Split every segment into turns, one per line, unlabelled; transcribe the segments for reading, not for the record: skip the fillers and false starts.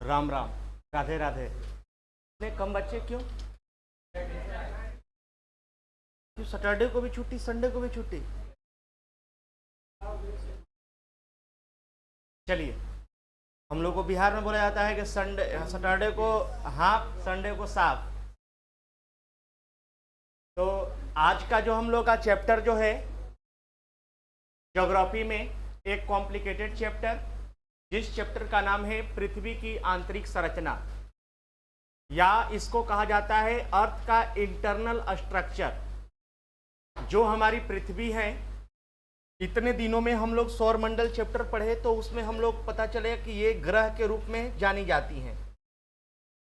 राम राम, राधे राधे। इतने कम बच्चे क्यों? क्यों सैटरडे को भी छुट्टी, संडे को भी छुट्टी? चलिए, हम लोग को बिहार में बोला जाता है कि संडे सैटरडे को हाफ, संडे को साफ। तो आज का जो हम लोग का चैप्टर जो है ज्योग्राफी में, एक कॉम्प्लिकेटेड चैप्टर, जिस चैप्टर का नाम है पृथ्वी की आंतरिक संरचना, या इसको कहा जाता है अर्थ का इंटरनल स्ट्रक्चर। जो हमारी पृथ्वी है, इतने दिनों में हम लोग सौरमंडल चैप्टर पढ़े तो उसमें हम लोग पता चले कि ये ग्रह के रूप में जानी जाती हैं।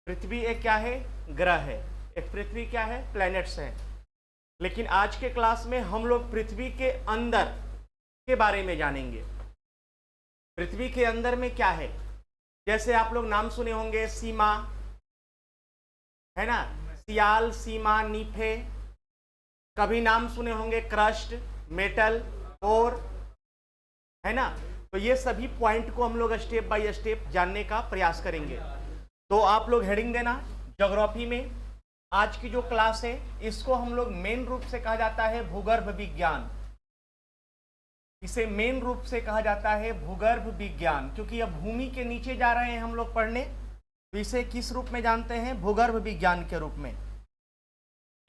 पृथ्वी एक क्या है? ग्रह है। एक पृथ्वी क्या है? प्लैनेट्स हैं। लेकिन आज के क्लास में हम लोग पृथ्वी के अंदर के बारे में जानेंगे। पृथ्वी के अंदर में क्या है? जैसे आप लोग नाम सुने होंगे, सीमा है ना, सियाल, सीमा, नीफे। कभी नाम सुने होंगे क्रस्ट, मेटल, और है ना। तो ये सभी पॉइंट को हम लोग स्टेप बाय स्टेप जानने का प्रयास करेंगे। तो आप लोग हेडिंग देना ज्योग्राफी में। आज की जो क्लास है इसको हम लोग मेन रूप से कहा जाता है भूगर्भ विज्ञान। इसे मेन रूप से कहा जाता है भूगर्भ विज्ञान, क्योंकि अब भूमि के नीचे जा रहे हैं हम लोग पढ़ने। तो इसे किस रूप में जानते हैं? भूगर्भ विज्ञान के रूप में,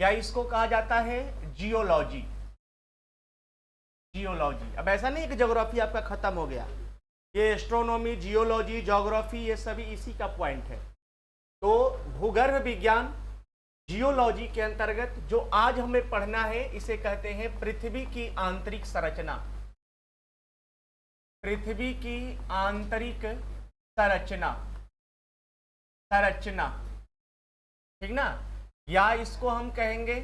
या इसको कहा जाता है जियोलॉजी। जियोलॉजी। अब ऐसा नहीं है कि ज्योग्राफी आपका खत्म हो गया। ये एस्ट्रोनॉमी, जियोलॉजी, ज्योग्राफी, ये सभी इसी का पॉइंट है। तो भूगर्भ विज्ञान, जियोलॉजी के अंतर्गत जो आज हमें पढ़ना है इसे कहते हैं पृथ्वी की आंतरिक संरचना। पृथ्वी की आंतरिक संरचना, संरचना, ठीक ना। या इसको हम कहेंगे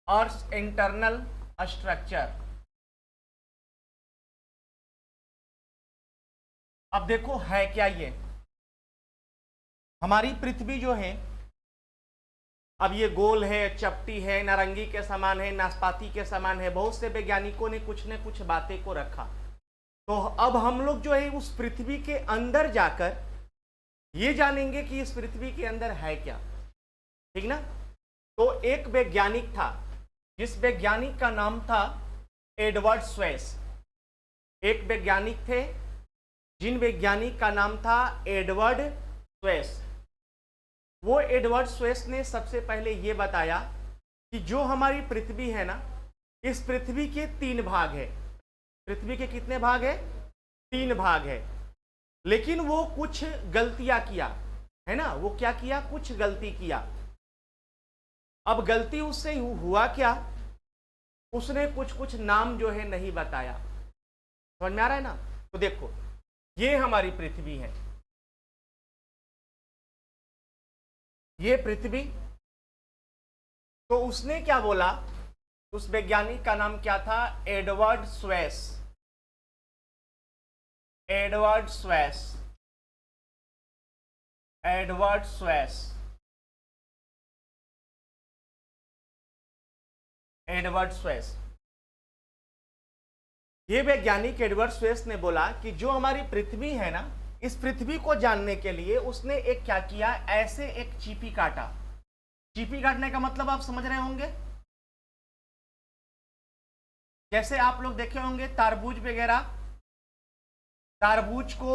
अर्थ इंटरनल स्ट्रक्चर। अब देखो है क्या ये हमारी पृथ्वी जो है। अब ये गोल है, चपटी है, नारंगी के समान है, नाशपाती के समान है। बहुत से वैज्ञानिकों ने कुछ न कुछ बातें को रखा। तो अब हम लोग जो है उस पृथ्वी के अंदर जाकर ये जानेंगे कि इस पृथ्वी के अंदर है क्या, ठीक ना। तो एक वैज्ञानिक था, जिस वैज्ञानिक का नाम था एडवर्ड स्वेस। एक वैज्ञानिक थे जिन वैज्ञानिक का नाम था एडवर्ड स्वेस। वो एडवर्ड स्वेस ने सबसे पहले ये बताया कि जो हमारी पृथ्वी है ना, इस पृथ्वी के 3 भाग है। पृथ्वी के कितने भाग है? 3 भाग है। लेकिन वो कुछ गलतियां किया, है ना। वो क्या किया? कुछ गलती किया। अब गलती उससे हुआ क्या? उसने कुछ नाम जो है नहीं बताया। समझ में आ रहा है ना। तो देखो, ये हमारी पृथ्वी है, ये पृथ्वी। तो उसने क्या बोला? उस वैज्ञानिक का नाम क्या था? Edward Suez. Edward Suez, Edward Suez, Edward Suez. ये वैज्ञानिक एडवर्ड स्वेस ने बोला कि जो हमारी पृथ्वी है ना, इस पृथ्वी को जानने के लिए उसने एक क्या किया? ऐसे एक चीपी काटा। चीपी काटने का मतलब आप समझ रहे होंगे। जैसे आप लोग देखे होंगे तरबूज वगैरह, तरबूज को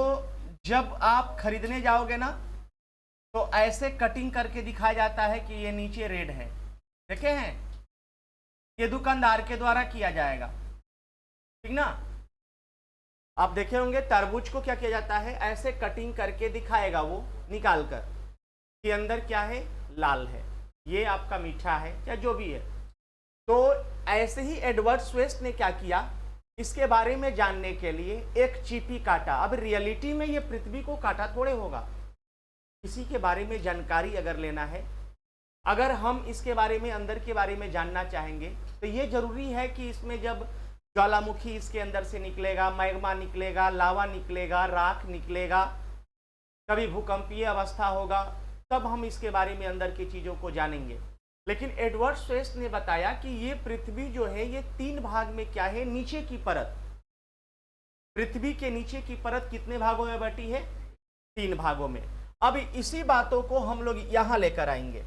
जब आप खरीदने जाओगे ना तो ऐसे कटिंग करके दिखाया जाता है कि ये नीचे रेड है। देखे हैं? ये दुकानदार के द्वारा किया जाएगा, ठीक ना। आप देखे होंगे तरबूज को क्या किया जाता है? ऐसे कटिंग करके दिखाएगा वो निकाल कर कि अंदर क्या है? लाल है, ये आपका मीठा है, या जो भी है। तो ऐसे ही एडवर्ड स्वेस ने क्या किया? इसके बारे में जानने के लिए एक चीपी काटा। अब रियलिटी में ये पृथ्वी को काटा थोड़े होगा। किसी के बारे में जानकारी अगर लेना है, अगर हम इसके बारे में, अंदर के बारे में जानना चाहेंगे, तो ये जरूरी है कि इसमें जब ज्वालामुखी इसके अंदर से निकलेगा, मैग्मा निकलेगा, लावा निकलेगा, राख निकलेगा, कभी भूकंपीय अवस्था होगा, तब हम इसके बारे में अंदर की चीज़ों को जानेंगे। लेकिन एडवर्ड स्वेस ने बताया कि ये पृथ्वी जो है ये 3 भाग में क्या है? नीचे की परत। पृथ्वी के नीचे की परत कितने भागों में बटी है? 3 भागों में। अब इसी बातों को हम लोग यहां लेकर आएंगे,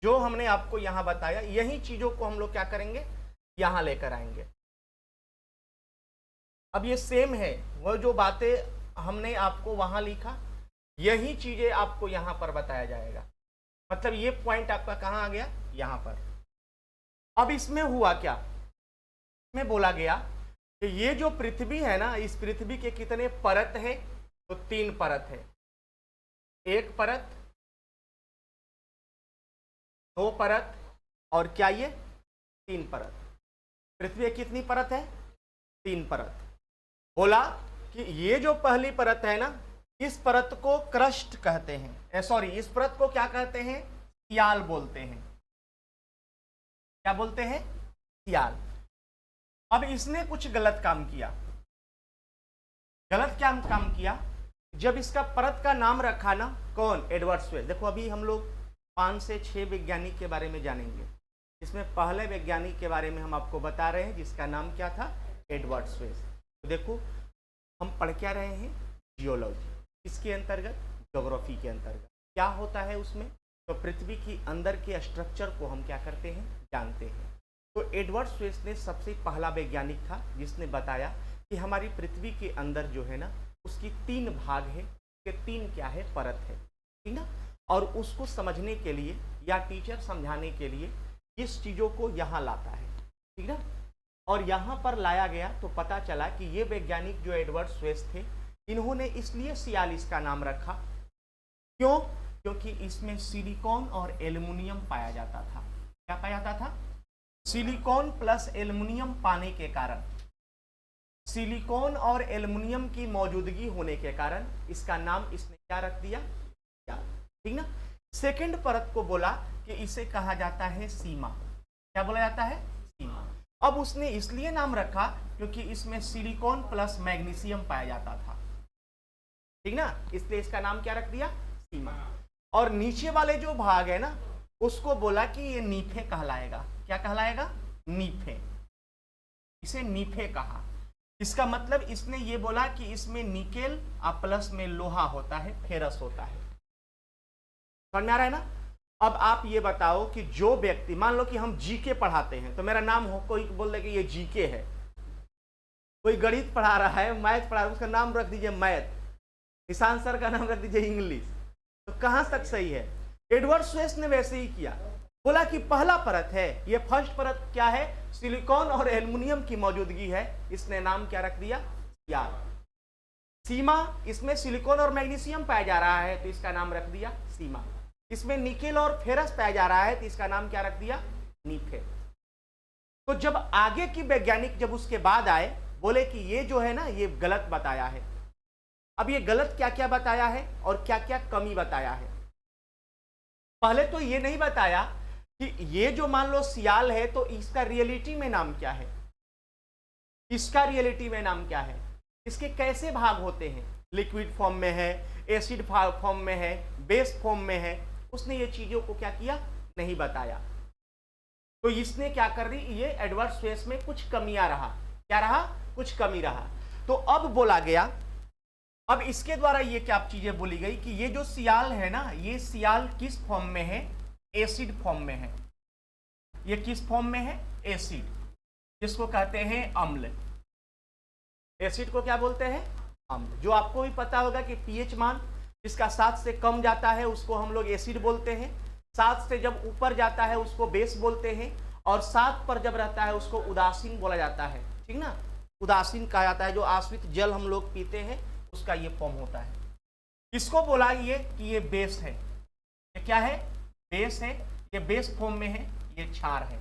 जो हमने आपको यहां बताया यही चीजों को हम लोग क्या करेंगे, यहां लेकर आएंगे। अब ये सेम है, वो जो बातें हमने आपको वहां लिखा यही चीजें आपको यहां पर बताया जाएगा। मतलब ये पॉइंट आपका कहां आ गया, यहां पर। अब इसमें हुआ क्या, में बोला गया कि ये जो पृथ्वी है ना, इस पृथ्वी के कितने परत है, तो 3 परत है। 1 परत, 2 परत और क्या ये 3 परत। पृथ्वी कितनी परत है, 3 परत। बोला कि ये जो पहली परत है ना, इस परत को क्रस्ट कहते हैं, सॉरी इस परत को क्या कहते हैं, सियाल बोलते हैं। क्या बोलते हैं, सियाल। अब इसने कुछ गलत काम किया। गलत क्या काम किया, जब इसका परत का नाम रखा ना, कौन, एडवर्ड स्वेस। देखो अभी हम लोग 5 से 6 वैज्ञानिक के बारे में जानेंगे। इसमें पहले वैज्ञानिक के बारे में हम आपको बता रहे हैं जिसका नाम क्या था, एडवर्ड स्वेस। तो देखो हम पढ़ क्या रहे हैं, जियोलॉजी, इसके अंतर्गत ज्योग्राफी के अंतर्गत क्या होता है उसमें, तो पृथ्वी की अंदर के स्ट्रक्चर को हम क्या करते हैं, जानते हैं। तो एडवर्ड स्वेस ने सबसे पहला वैज्ञानिक था जिसने बताया कि हमारी पृथ्वी के अंदर जो है ना, उसकी 3 भाग है, के 3 क्या है, परत है, ठीक ना। और उसको समझने के लिए या टीचर समझाने के लिए इस चीज़ों को यहाँ लाता है, ठीक ना। और यहाँ पर लाया गया तो पता चला कि ये वैज्ञानिक जो एडवर्ड स्वेस थे, इन्होंने इसलिए 46 का नाम रखा, क्यों, क्योंकि इसमें सिलिकॉन और एल्युमिनियम पाया जाता था। क्या पाया जाता था, सिलिकॉन प्लस एल्युमिनियम पाने के कारण, सिलिकॉन और एल्युमिनियम की मौजूदगी होने के कारण इसका नाम इसने क्या रख दिया, ठीक ना। सेकंड परत को बोला कि इसे कहा जाता है सीमा। क्या बोला जाता है, सीमा। अब उसने इसलिए नाम रखा क्योंकि इसमें सिलिकॉन प्लस मैग्नीशियम पाया जाता था, ठीक ना, इसलिए इसका नाम क्या रख दिया, सीमा। और नीचे वाले जो भाग है ना, उसको बोला कि ये नीफे कहलाएगा। क्या कहलाएगा, नीफे, इसे नीफे कहा। इसका मतलब इसने ये बोला कि इसमें निकेल और प्लस में लोहा होता है, फेरस होता है। समझ में आ रहा है ना। अब आप ये बताओ कि जो व्यक्ति, मान लो कि हम जीके पढ़ाते हैं, तो मेरा नाम हो, कोई बोल दे कि ये जीके है, कोई गणित पढ़ा रहा है, मैथ पढ़ा रहा है, उसका नाम रख दीजिए मैथ, निशांत सर का नाम रख दीजिए इंग्लिश, तो कहां तक सही है। एडवर्ड स्वेस ने वैसे ही किया, बोला कि पहला परत है, ये फर्स्ट परत क्या है, सिलिकॉन और एल्युमिनियम की मौजूदगी है, इसने नाम क्या रख दिया, सियाल। सीमा, इसमें सिलिकॉन और मैग्नीशियम पाया जा रहा है तो इसका नाम रख दिया सीमा। इसमें निकेल और फेरस पाया जा रहा है तो इसका नाम क्या रख दिया, नीफे। तो जब आगे की वैज्ञानिक जब उसके बाद आए, बोले कि ये जो है ना, ये गलत बताया है। अब ये गलत क्या क्या बताया है और क्या क्या कमी बताया है। पहले तो ये नहीं बताया कि ये जो मान लो सियाल है तो इसका रियलिटी में नाम क्या है, इसका रियलिटी में नाम क्या है, इसके कैसे भाग होते हैं, लिक्विड फॉर्म में है, एसिड फॉर्म में है, बेस फॉर्म में है। उसने ये चीजों को क्या किया, नहीं बताया। तो इसने क्या कर रही, ये एडवर्ड स्वेस में कुछ कमियां रहा। क्या रहा, कुछ कमी रहा। तो अब बोला गया, अब इसके द्वारा ये क्या चीजें बोली गई कि ये जो सियाल है ना, ये सियाल किस फॉर्म में है, एसिड फॉर्म में है। ये किस फॉर्म में है, एसिड, जिसको कहते हैं अम्ल। एसिड को क्या बोलते हैं, अम्ल। जो आपको भी पता होगा कि पीएच मान जिसका 7 से कम जाता है उसको हम लोग एसिड बोलते हैं, 7 से जब ऊपर जाता है उसको बेस बोलते हैं, और 7 पर जब रहता है उसको उदासीन बोला जाता है, ठीक ना। उदासीन कहा जाता है, जो आश्रित जल हम लोग पीते हैं उसका ये फॉर्म होता है। इसको बोला ये कि ये बेस है। ये क्या है, बेस है, ये बेस फॉर्म में है, ये क्षार है।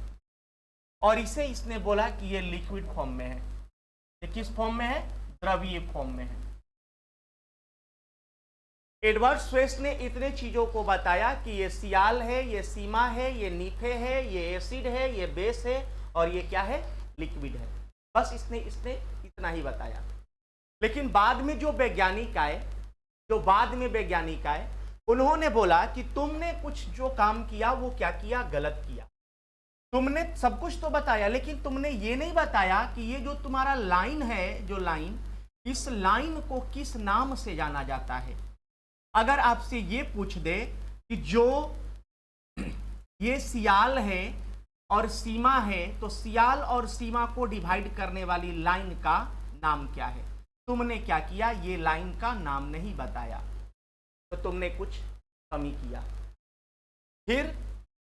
और इसे इसने बोला कि ये लिक्विड फॉर्म में है। ये किस फॉर्म में है, द्रवीय फॉर्म में है। एडवर्ड स्वेस ने इतने चीजों को बताया कि ये सियाल है, ये सीमा है, ये नीफे है, ये एसिड है, ये बेस है, और ये क्या है, लिक्विड है। बस इसने इतना ही बताया। लेकिन बाद में जो वैज्ञानिक आए, उन्होंने बोला कि तुमने कुछ जो काम किया वो क्या किया, गलत किया। तुमने सब कुछ तो बताया, लेकिन तुमने ये नहीं बताया कि ये जो तुम्हारा लाइन है, जो लाइन, इस लाइन को किस नाम से जाना जाता है? अगर आपसे ये पूछ दे कि जो ये सियाल है और सीमा है, तो सियाल और सीमा को डिवाइड करने वाली लाइन का नाम क्या है? तुमने क्या किया, ये लाइन का नाम नहीं बताया, तो तुमने कुछ कमी किया। फिर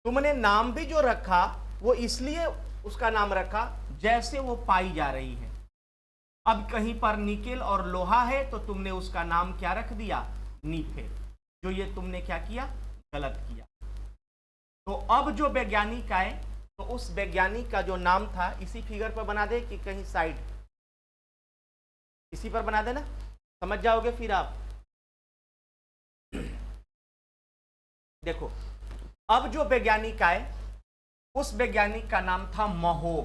तुमने नाम भी जो रखा वो इसलिए उसका नाम रखा जैसे वो पाई जा रही है। अब कहीं पर निकेल और लोहा है तो तुमने उसका नाम क्या रख दिया, नीफे। जो ये तुमने क्या किया, गलत किया। तो अब जो वैज्ञानिक आए तो उस वैज्ञानिक का जो नाम था इसी फिगर पर बना दे कि कहीं साइड, इसी पर बना देना, समझ जाओगे फिर आप। देखो, अब जो वैज्ञानिक आए उस वैज्ञानिक का नाम था महो।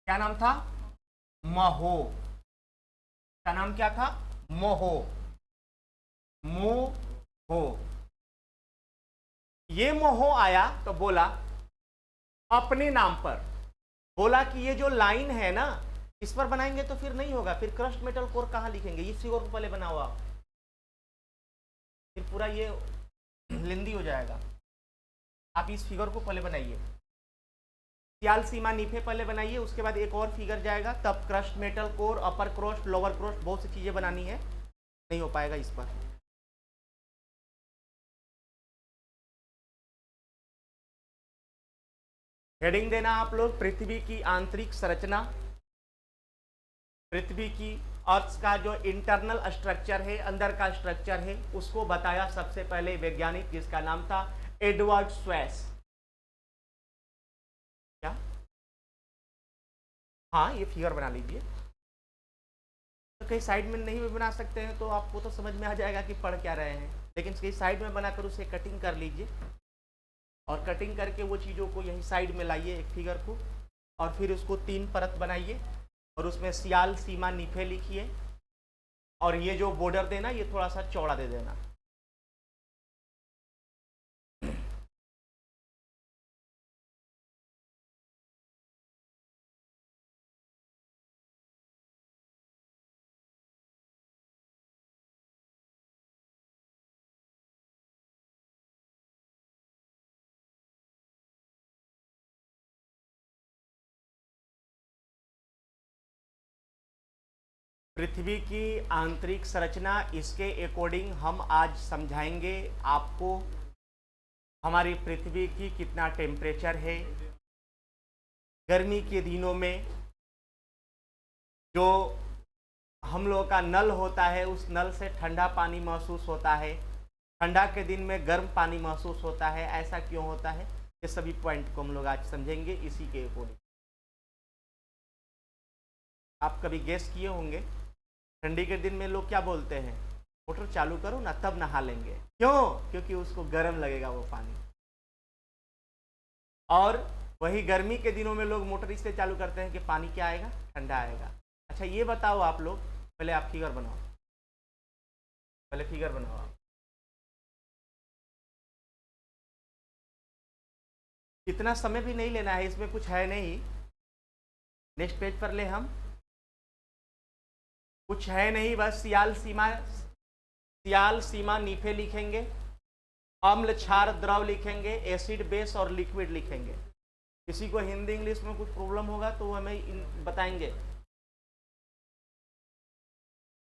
क्या नाम था? महो। क्या नाम क्या था? मोहो। मोहो। ये मोहो आया तो बोला अपने नाम पर, बोला कि ये जो लाइन है ना इस पर बनाएंगे तो फिर नहीं होगा, फिर क्रस्ट मेटल कोर कहां लिखेंगे, इस फिगर को पहले बनाओ आप, फिर पूरा ये लेंदी हो जाएगा। आप इस फिगर को पहले बनाइए, सियाल सीमा नीफे पहले बनाइए, उसके बाद एक और फिगर जाएगा, तब क्रस्ट मेटल कोर, अपर क्रोस्ट, लोअर क्रोस्ट, बहुत सी चीजें बनानी है, नहीं हो पाएगा इस पर। हेडिंग देना आप लोग, पृथ्वी की आंतरिक संरचना। पृथ्वी की अर्थ का जो इंटरनल स्ट्रक्चर है, अंदर का स्ट्रक्चर है, उसको बताया सबसे पहले वैज्ञानिक जिसका नाम था एडवर्ड स्वेस। क्या? हाँ, ये फिगर बना लीजिए। तो कहीं साइड में नहीं भी बना सकते हैं तो आपको तो समझ में आ जाएगा कि पढ़ क्या रहे हैं, लेकिन कहीं साइड में बनाकर उसे कटिंग कर लीजिए और कटिंग करके वो चीज़ों को यहीं साइड में लाइए एक फिगर को, और फिर उसको 3 परत बनाइए और उसमें सियाल सीमा नीफे लिखिए, और ये जो बॉर्डर देना ये थोड़ा सा चौड़ा दे देना। पृथ्वी की आंतरिक संरचना, इसके अकॉर्डिंग हम आज समझाएंगे आपको हमारी पृथ्वी की कितना टेम्परेचर है, गर्मी के दिनों में जो हम लोगों का नल होता है उस नल से ठंडा पानी महसूस होता है, ठंडा के दिन में गर्म पानी महसूस होता है, ऐसा क्यों होता है, ये सभी पॉइंट को हम लोग आज समझेंगे इसी के अकॉर्डिंग। आप कभी गेस किए होंगे ठंडी के दिन में लोग क्या बोलते हैं, मोटर चालू करो ना तब नहा लेंगे, क्यों? क्योंकि उसको गर्म लगेगा वो पानी। और वही गर्मी के दिनों में लोग मोटर इससे चालू करते हैं कि पानी क्या आएगा, ठंडा आएगा। अच्छा ये बताओ आप लोग, पहले आप फिगर बनाओ, पहले फिगर बनाओ आप। इतना समय भी नहीं लेना है, इसमें कुछ है नहीं। नेक्स्ट पेज पर ले हम, कुछ है नहीं, बस सियाल सीमा नीफे लिखेंगे, अम्ल क्षार द्रव लिखेंगे, एसिड बेस और लिक्विड लिखेंगे। किसी को हिंदी इंग्लिश में कुछ प्रॉब्लम होगा तो हमें बताएंगे,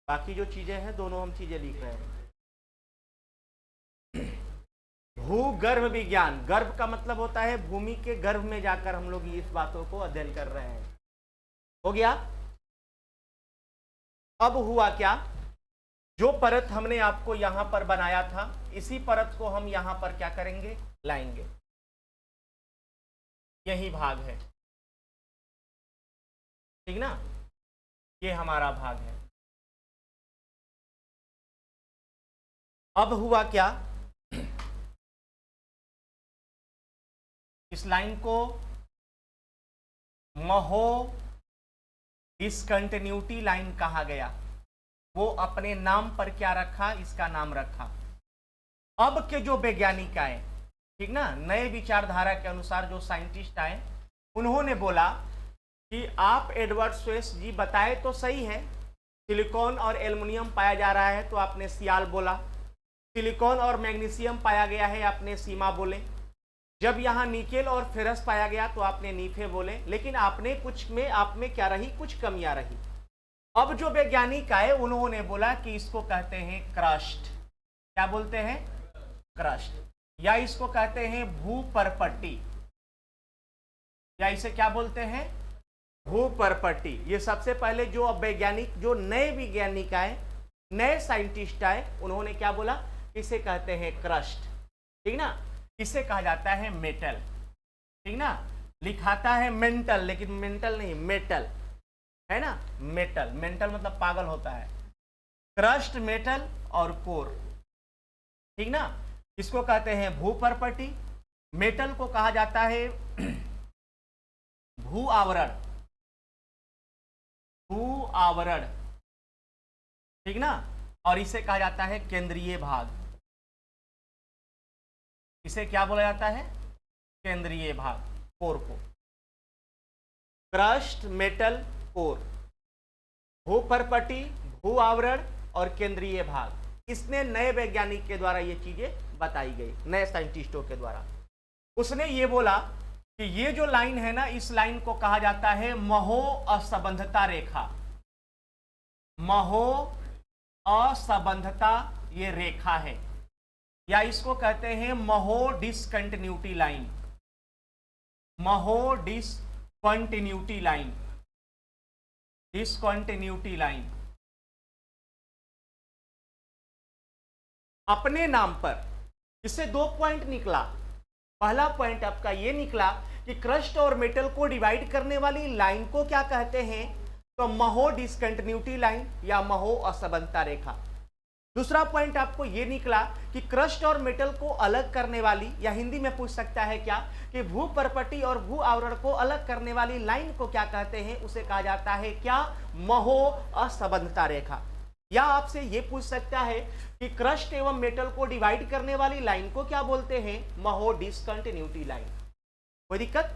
बाकी जो चीजें हैं दोनों हम चीजें लिख रहे हैं। भूगर्भ विज्ञान, गर्भ का मतलब होता है भूमि के गर्भ में जाकर हम लोग इस बातों को अध्ययन कर रहे हैं। हो गया? अब हुआ क्या, जो परत हमने आपको यहां पर बनाया था इसी परत को हम यहां पर क्या करेंगे, लाएंगे। यही भाग है, ठीक ना, ये हमारा भाग है। अब हुआ क्या, इस लाइन को महो डिसकंटिन्यूटी लाइन कहा गया। वो अपने नाम पर क्या रखा, इसका नाम रखा। अब के जो वैज्ञानिक आए, ठीक ना, नए विचारधारा के अनुसार जो साइंटिस्ट आए, उन्होंने बोला कि आप एडवर्ड स्वेस जी बताए तो सही है, सिलिकॉन और एल्युमिनियम पाया जा रहा है तो आपने सियाल बोला। सिलिकॉन और मैग्नीशियम पाया गया है, आपने सीमा बोले। जब यहाँ निकेल और फेरस पाया गया तो आपने नीफे बोले। लेकिन आपने कुछ में आप में क्या रही, कुछ कमियां रही। अब जो वैज्ञानिक आए उन्होंने बोला कि इसको कहते हैं क्रस्ट। क्या बोलते हैं? क्रस्ट, या इसको कहते हैं भूपरपट्टी, या इसे क्या बोलते हैं? भूपरपट्टी। ये सबसे पहले जो वैज्ञानिक, जो नए वैज्ञानिक आए, नए साइंटिस्ट आए, उन्होंने क्या बोला? इसे कहते हैं क्रस्ट। ठीक ना? इसे कहा जाता है मेटल। ठीक ना? लिखाता है मेंटल, लेकिन मेंटल नहीं, मेटल है ना। मेटल, मेंटल मतलब पागल होता है। क्रस्ट, मेटल और कोर। ठीक ना? इसको कहते हैं भूपरपट्टी। मेटल को कहा जाता है भू आवरण। भू आवरण, ठीक ना। और इसे कहा जाता है केंद्रीय भाग। इसे क्या बोला जाता है? केंद्रीय भाग, कोर को। क्रस्ट, मेटल, कोर, भूपरपट्टी, भू आवरण और केंद्रीय भाग। इसने नए वैज्ञानिक के द्वारा ये चीजें बताई गई, नए साइंटिस्टों के द्वारा। उसने ये बोला कि ये जो लाइन है ना, इस लाइन को कहा जाता है महो असंबंधता रेखा। महो असंबंधता ये रेखा है, या इसको कहते हैं महो डिसकंटिन्यूटी लाइन। महो डिसकंटिन्यूटी लाइन, डिसकंटिन्यूटी लाइन। अपने नाम पर इससे 2 पॉइंट निकला। पहला पॉइंट आपका ये निकला कि क्रस्ट और मेटल को डिवाइड करने वाली लाइन को क्या कहते हैं? तो महो डिसकंटिन्यूटी लाइन या महो असंबंधता रेखा। दूसरा पॉइंट आपको ये निकला कि क्रस्ट और मेटल को अलग करने वाली, या हिंदी में पूछ सकता है क्या कि भूपरपट्टी और भू आवरण को अलग करने वाली लाइन को क्या कहते हैं? उसे कहा जाता है क्या? महो असंबंधता रेखा। या आपसे ये पूछ सकता है कि क्रस्ट एवं मेटल को डिवाइड करने वाली लाइन को क्या बोलते हैं? महो डिसकंटिन्यूटी लाइन। कोई दिक्कत?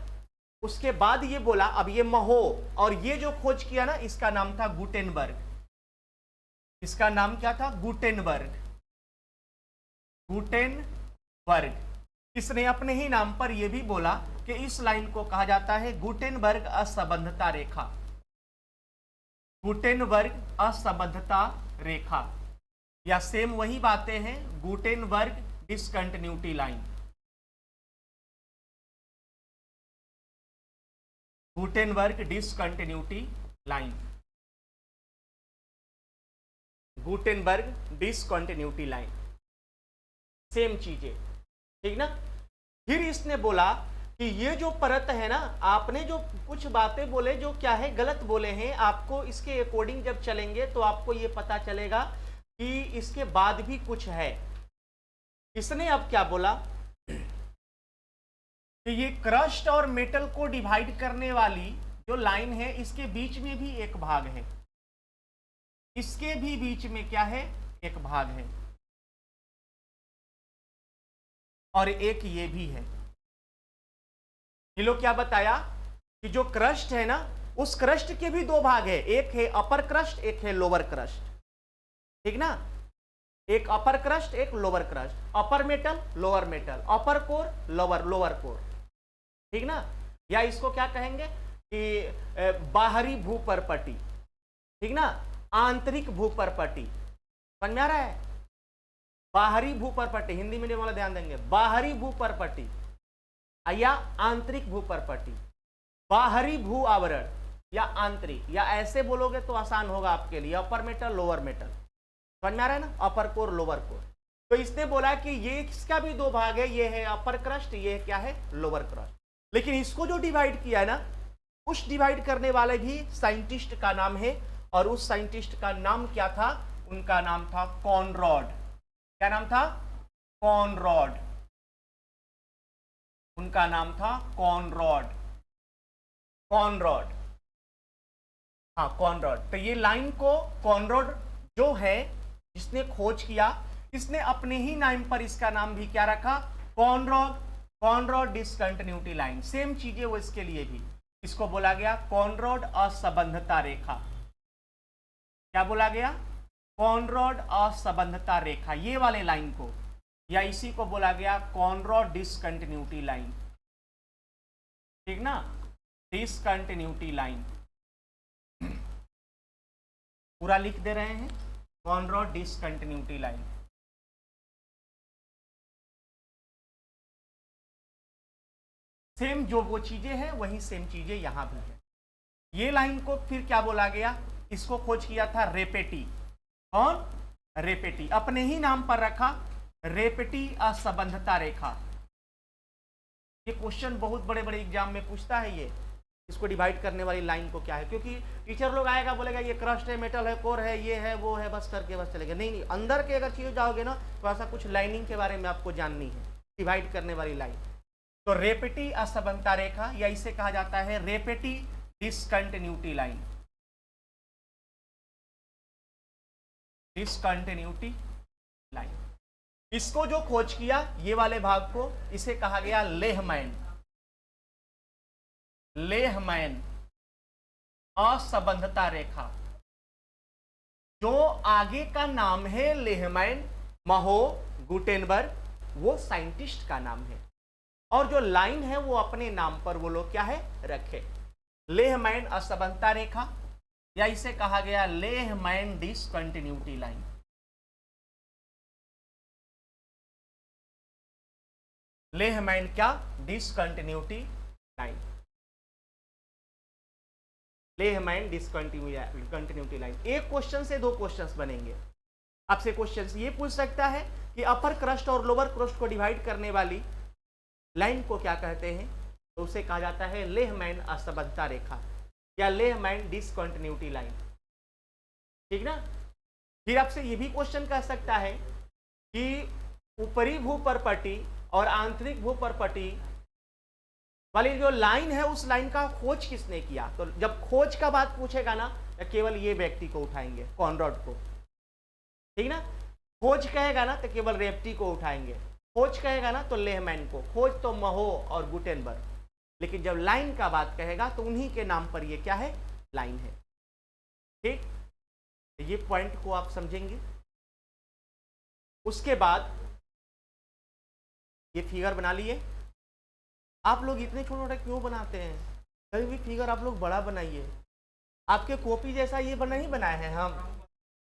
उसके बाद ये बोला, अब ये महो और ये जो खोज किया ना, इसका नाम था गुटेनबर्ग। इसका नाम क्या था? गुटेनबर्ग। गुटेनबर्ग। इसने अपने ही नाम पर यह भी बोला कि इस लाइन को कहा जाता है गुटेनबर्ग असंबंधता रेखा। गुटेनबर्ग असंबंधता रेखा, या सेम वही बातें हैं, Gutenberg discontinuity line. Gutenberg discontinuity line, Gutenberg discontinuity line, same चीजें। ठीक ना? फिर इसने बोला कि ये जो परत है ना, आपने जो कुछ बातें बोले जो क्या है गलत बोले हैं, आपको इसके अकॉर्डिंग जब चलेंगे तो आपको ये पता चलेगा कि इसके बाद भी कुछ है। इसने अब क्या बोला कि ये क्रस्ट और मेटल को डिवाइड करने वाली जो लाइन है, इसके बीच में भी एक भाग है। इसके भी बीच में क्या है? एक भाग है, और एक ये भी है। ये लोग क्या बताया कि जो क्रस्ट है ना, उस क्रस्ट के भी 2 भाग है, एक है अपर क्रस्ट, एक है लोअर क्रस्ट। ठीक ना? एक अपर क्रस्ट, एक लोअर क्रस्ट। अपर मेटल, लोअर मेटल, अपर कोर, लोअर कोर। ठीक ना? या इसको क्या कहेंगे कि बाहरी भूपरपट्टी। ठीक ना? आंतरिक भूपरपट्टी। समझ में आ रहा है? बाहरी भूपरपट्टी, हिंदी मीडियम वाला ध्यान देंगे। बाहरी भूपरपट्टी या आंतरिक भूपरपट्टी, बाहरी भू आवरण या आंतरिक, या ऐसे बोलोगे तो आसान होगा आपके लिए, अपर मेटल, लोअर मेटल। समझ में आ रहा है ना? अपर कोर, लोअर कोर। तो इसने बोला कि ये इसका भी 2 भाग है, ये है अपर क्रस्ट, ये क्या है? Lower crust. लेकिन इसको जो डिवाइड किया है ना, उस डिवाइड करने वाले भी साइंटिस्ट का नाम है, और उस साइंटिस्ट का नाम क्या था? उनका नाम था कॉनरॉड। क्या नाम था? कॉनरॉड। उनका नाम था कॉनरॉड। कॉनरॉड, हाँ कॉनरॉड। तो ये लाइन को कॉनरॉड जो है जिसने खोज किया, इसने अपने ही नाम पर इसका नाम भी क्या रखा? Conrad. Conrad discontinuity line. Same चीजें वो इसके लिए भी, इसको बोला गया कॉनरॉड असंबंधता रेखा। क्या बोला गया? कॉनरॉड असंबद्धता रेखा, ये वाले लाइन को, या इसी को बोला गया कॉनरॉड डिसकंटिन्यूटी लाइन, ठीक ना, डिसकंटिन्यूटी लाइन पूरा लिख दे रहे हैं, कॉनरॉड डिसकंटिन्यूटी लाइन। सेम जो वो चीजें हैं वही सेम चीजें यहां भी है। ये लाइन को फिर क्या बोला गया? इसको खोज किया था रेपेटी। कौन? रेपेटी, अपने ही नाम पर रखा, रेपेटी असंबद्धता रेखा। ये क्वेश्चन बहुत बड़े बड़े एग्जाम में पूछता है ये, इसको डिवाइड करने वाली लाइन को क्या है, क्योंकि टीचर लोग आएगा बोलेगा ये क्रस्ट है, मेटल है, कोर है, ये है, वो है, बस करके बस चलेगा। नहीं, अंदर के अगर चीज जाओगे ना तो ऐसा कुछ लाइनिंग के बारे में आपको जाननी है, डिवाइड करने वाली लाइन। तो रेपेटी असंबद्धता रेखा, या इसे कहा जाता है रेपेटी डिसकंटिन्यूटी लाइन, डिसकंटिन्यूटी लाइन। इसको जो खोज किया ये वाले भाग को, इसे कहा गया लेहमैन, लेहमैन असंबद्धता रेखा। जो आगे का नाम है लेहमैन, महो, गुटेनबर्ग, वो साइंटिस्ट का नाम है, और जो लाइन है वो अपने नाम पर वो लोग क्या है रखे, लेहमैन असंबद्धता रेखा, या इसे कहा गया लेहमैन डिसकंटिन्यूटी लाइन। लेहमैन क्या? Discontinuity line, Lehman discontinuity line. एक क्वेश्चन से दो क्वेश्चंस बनेंगे। आपसे क्वेश्चन ये पूछ सकता है कि अपर क्रस्ट और लोअर क्रस्ट को डिवाइड करने वाली लाइन को क्या कहते हैं? तो उसे कहा जाता है लेहमैन असंबद्धता रेखा या लेहमैन डिसकंटिन्यूटी लाइन, ठीक ना। फिर आपसे ये भी क्वेश्चन कह सकता है कि ऊपरी भूपर्पटी और आंतरिक भूपर्पटी वाली जो लाइन है उस लाइन का खोज किसने किया? तो जब खोज का बात पूछेगा ना तो केवल ये व्यक्ति को उठाएंगे, कॉनरॉड को, ठीक ना। खोज कहेगा ना तो केवल रेपेटी को उठाएंगे, खोज कहेगा ना तो लेहमैन को, खोज तो महो और गुटेनबर्ग। लेकिन जब लाइन का बात कहेगा तो उन्हीं के नाम पर ये क्या है? लाइन है, ठीक। ये पॉइंट को आप समझेंगे। उसके बाद ये फिगर बना लिए। आप लोग इतने छोटे छोटे क्यों बनाते हैं? कभी भी फिगर आप लोग बड़ा बनाइए। आपके कॉपी जैसा ये नहीं बनाए हैं हम,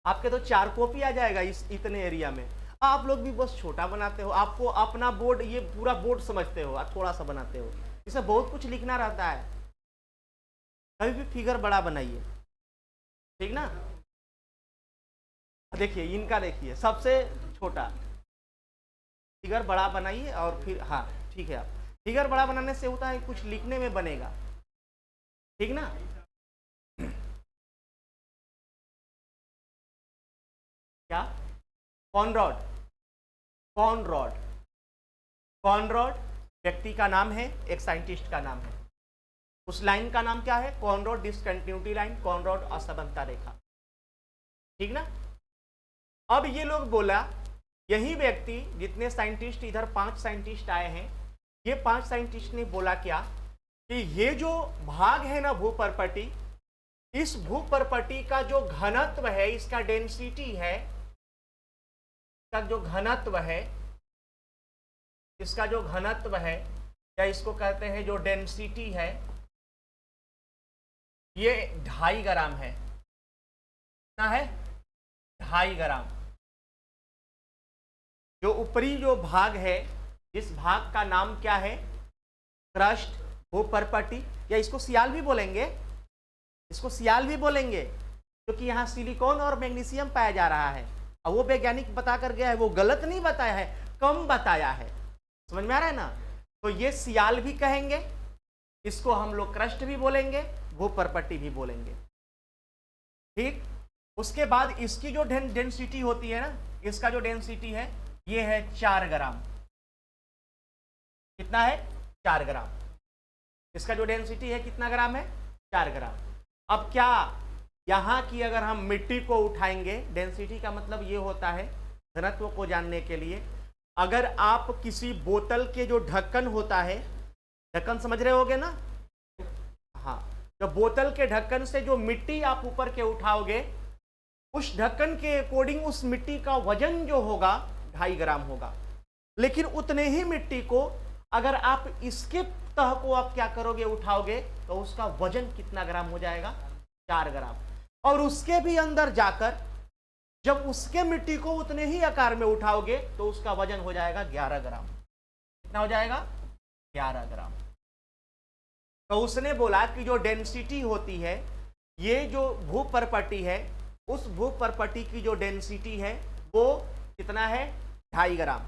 आपके तो 4 कॉपी आ जाएगा इस इतने एरिया में। आप लोग भी बस छोटा बनाते हो, आपको अपना बोर्ड ये पूरा बोर्ड समझते हो, आप थोड़ा सा बनाते हो। इसमें बहुत कुछ लिखना रहता है, कभी भी फिगर बड़ा बनाइए, ठीक ना। देखिए इनका, देखिए सबसे छोटा फिगर बड़ा बनाइए और फिर, हाँ ठीक है। आप फिगर बड़ा बनाने से होता है कुछ लिखने में बनेगा, ठीक ना। क्या? कॉनरॉड, कॉनरॉड, कॉनरॉड व्यक्ति का नाम है, एक साइंटिस्ट का नाम है। उस लाइन का नाम क्या है? कॉनरॉड डिसकंटिन्यूटी लाइन, कॉनरॉड असंबद्धता रेखा, ठीक ना। अब ये लोग बोला, यही व्यक्ति, जितने साइंटिस्ट इधर 5 साइंटिस्ट आए हैं, ये 5 साइंटिस्ट ने बोला क्या कि ये जो भाग है ना भूपर्पटी, इस भूपर्पटी का जो घनत्व है, इसका डेंसिटी है, इसका जो घनत्व है, इसका जो घनत्व है, या इसको कहते हैं जो डेंसिटी है, ये 2.5 ग्राम है। कितना है? 2.5 ग्राम। जो ऊपरी जो भाग है, इस भाग का नाम क्या है? क्रस्ट, भूपर्पटी, या इसको सियाल भी बोलेंगे, इसको सियाल भी बोलेंगे, क्योंकि यहाँ सिलिकॉन और मैग्नीशियम पाया जा रहा है। अब वो वैज्ञानिक बता कर गया है, वो गलत नहीं बताया है, कम बताया है। समझ में आ रहा है ना। तो ये सियाल भी कहेंगे, इसको हम लोग क्रस्ट भी बोलेंगे, भूपर्पटी भी बोलेंगे, ठीक। उसके बाद इसकी जो डेंसिटी होती है ना, इसका जो डेंसिटी है ये है 4 ग्राम। कितना है? 4 ग्राम। इसका जो डेंसिटी है कितना ग्राम है? 4 ग्राम। अब क्या यहाँ की अगर हम मिट्टी को उठाएंगे, डेंसिटी का मतलब ये होता है घनत्व को जानने के लिए, अगर आप किसी बोतल के जो ढक्कन होता है, ढक्कन समझ रहे होगे ना, हाँ, तो बोतल के ढक्कन से जो मिट्टी आप ऊपर के उठाओगे उस ढक्कन के अकॉर्डिंग उस मिट्टी का वजन जो होगा 2.5 ग्राम होगा। लेकिन उतने ही मिट्टी को अगर आप इसके तह को आप क्या करोगे, उठाओगे, तो उसका वजन कितना ग्राम हो जाएगा, 4 ग्राम। और उसके भी अंदर जाकर जब उसके मिट्टी को उतने ही आकार में उठाओगे तो उसका वजन हो जाएगा 11 ग्राम। कितना हो जाएगा, 11 ग्राम। तो उसने बोला कि जो डेंसिटी होती है, ये जो भू प्रॉपर्टी है, उस भू प्रॉपर्टी की जो डेंसिटी है वो कितना है, 2.5 ग्राम।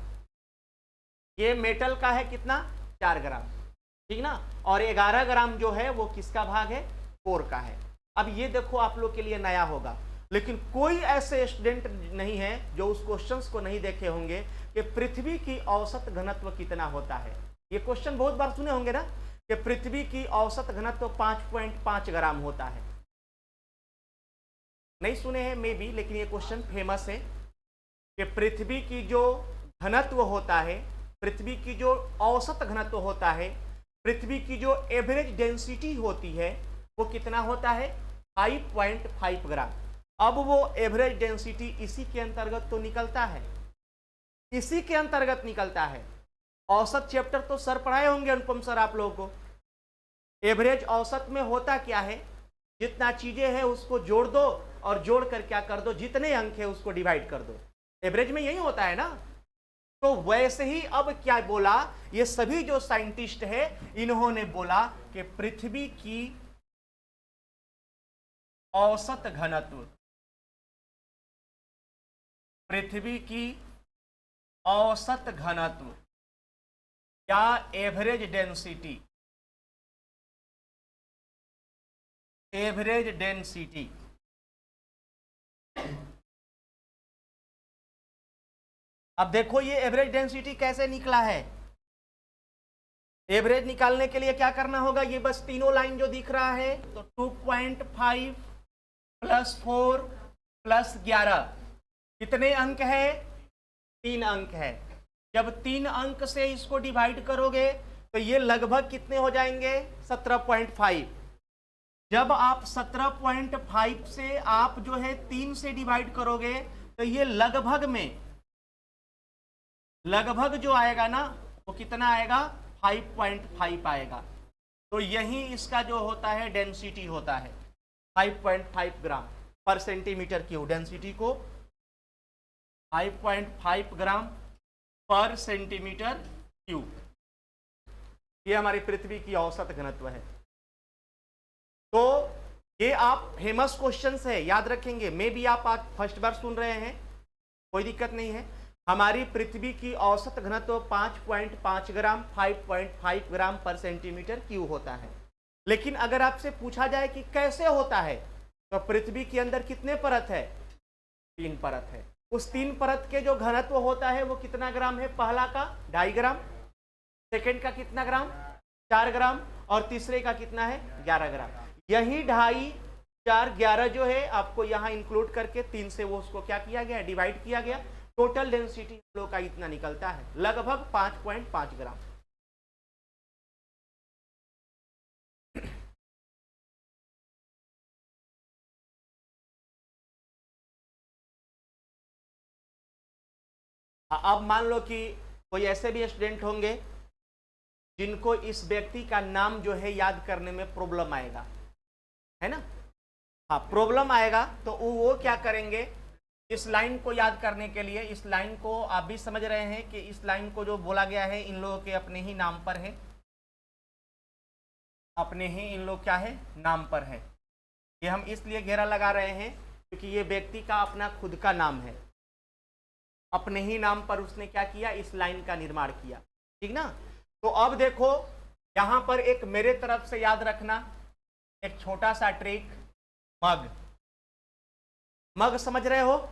ये मेटल का है कितना, 4 ग्राम, ठीक ना। और 11 ग्राम जो है वो किसका भाग है, कोर का है। अब ये देखो आप लोग के लिए नया होगा, लेकिन कोई ऐसे स्टूडेंट नहीं है जो उस क्वेश्चंस को नहीं देखे होंगे कि पृथ्वी की औसत घनत्व कितना होता है। ये क्वेश्चन बहुत बार सुने होंगे ना कि पृथ्वी की औसत घनत्व 5.5 ग्राम होता है। नहीं सुने हैं मे बी, लेकिन ये क्वेश्चन फेमस है कि पृथ्वी की जो घनत्व होता है, पृथ्वी की जो औसत घनत्व होता है, पृथ्वी की जो एवरेज डेंसिटी होती है वो कितना होता है, 5.5 ग्राम। अब वो एवरेज डेंसिटी इसी के अंतर्गत तो निकलता है, इसी के अंतर्गत निकलता है। औसत चैप्टर तो सर पढ़ाए होंगे अनुपम सर आप लोगों को। एवरेज औसत में होता क्या है, जितना चीजें हैं उसको जोड़ दो और जोड़ कर क्या कर दो, जितने अंक है उसको डिवाइड कर दो। एवरेज में यही होता है ना। तो वैसे ही अब क्या बोला, ये सभी जो साइंटिस्ट है इन्होंने बोला कि पृथ्वी की औसत घनत्व, पृथ्वी की औसत घनत्व या एवरेज डेंसिटी, एवरेज डेंसिटी अब देखो ये एवरेज डेंसिटी कैसे निकला है। एवरेज निकालने के लिए क्या करना होगा, ये बस तीनों लाइन जो दिख रहा है, तो 2.5 + 4 + 11 कितने अंक है, 3 अंक है। जब 3 अंक से इसको डिवाइड करोगे तो ये लगभग कितने हो जाएंगे, 17.5। जब आप 17.5 से आप जो है 3 से डिवाइड करोगे तो ये लगभग जो आएगा ना वो कितना आएगा, 5.5 आएगा। तो यही इसका जो होता है डेंसिटी होता है 5.5 ग्राम पर सेंटीमीटर क्यूब। डेंसिटी को 5.5 ग्राम पर सेंटीमीटर क्यूब, ये हमारी पृथ्वी की औसत घनत्व है। तो ये आप फेमस क्वेश्चंस है, याद रखेंगे। मे भी आप आज फर्स्ट बार सुन रहे हैं, कोई दिक्कत नहीं है। हमारी पृथ्वी की औसत घनत्व 5.5 ग्राम 5.5 ग्राम पर सेंटीमीटर क्यूब होता है। लेकिन अगर आपसे पूछा जाए कि कैसे होता है, तो पृथ्वी के अंदर कितने परत है, 3 परत है। उस 3 परत के जो घनत्व होता है वो कितना ग्राम है, पहला का 2.5 ग्राम, सेकेंड का कितना ग्राम, 4 ग्राम, और तीसरे का कितना है, 11 ग्राम। यही 2.5, 4, 11 जो है आपको यहाँ इंक्लूड करके 3 से वो उसको क्या किया गया, डिवाइड किया गया। टोटल डेंसिटी हम लोग का इतना निकलता है, लगभग 5.5 ग्राम। अब मान लो कि कोई ऐसे भी स्टूडेंट होंगे जिनको इस व्यक्ति का नाम जो है याद करने में प्रॉब्लम आएगा, है ना। हाँ, प्रॉब्लम आएगा तो वो क्या करेंगे, इस लाइन को याद करने के लिए, इस लाइन को आप भी समझ रहे हैं कि इस लाइन को जो बोला गया है इन लोगों के अपने ही नाम पर है, अपने ही इन लोग क्या है, नाम पर है। ये हम इसलिए घेरा लगा रहे हैं क्योंकि ये व्यक्ति का अपना खुद का नाम है, अपने ही नाम पर उसने क्या किया, इस लाइन का निर्माण किया, ठीक ना। तो अब देखो यहां पर एक मेरे तरफ से याद रखना एक छोटा सा ट्रिक, मग समझ रहे हो।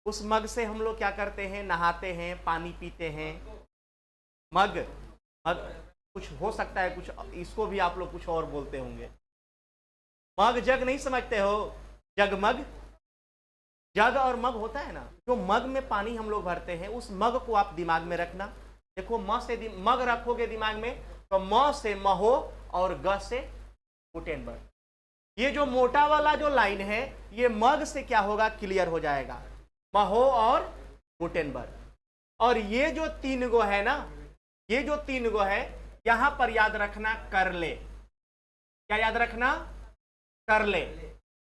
उस मग से हम लोग क्या करते हैं, नहाते हैं, पानी पीते हैं। मग कुछ हो सकता है, कुछ इसको भी आप लोग कुछ और बोलते होंगे। मग जग नहीं समझते हो, जगमग, जग और मग होता है ना। जो मग में पानी हम लोग भरते हैं, उस मग को आप दिमाग में रखना। देखो म से मग रखोगे दिमाग में तो म से महो और ग से गुटेनबर्ग। ये जो मोटा वाला जो लाइन है ये मग से क्या होगा, क्लियर हो जाएगा, महो और गुटेनबर्ग। और ये जो 3 गो है ना, ये जो 3 गो है यहां पर याद रखना कर ले। क्या याद रखना, कर ले।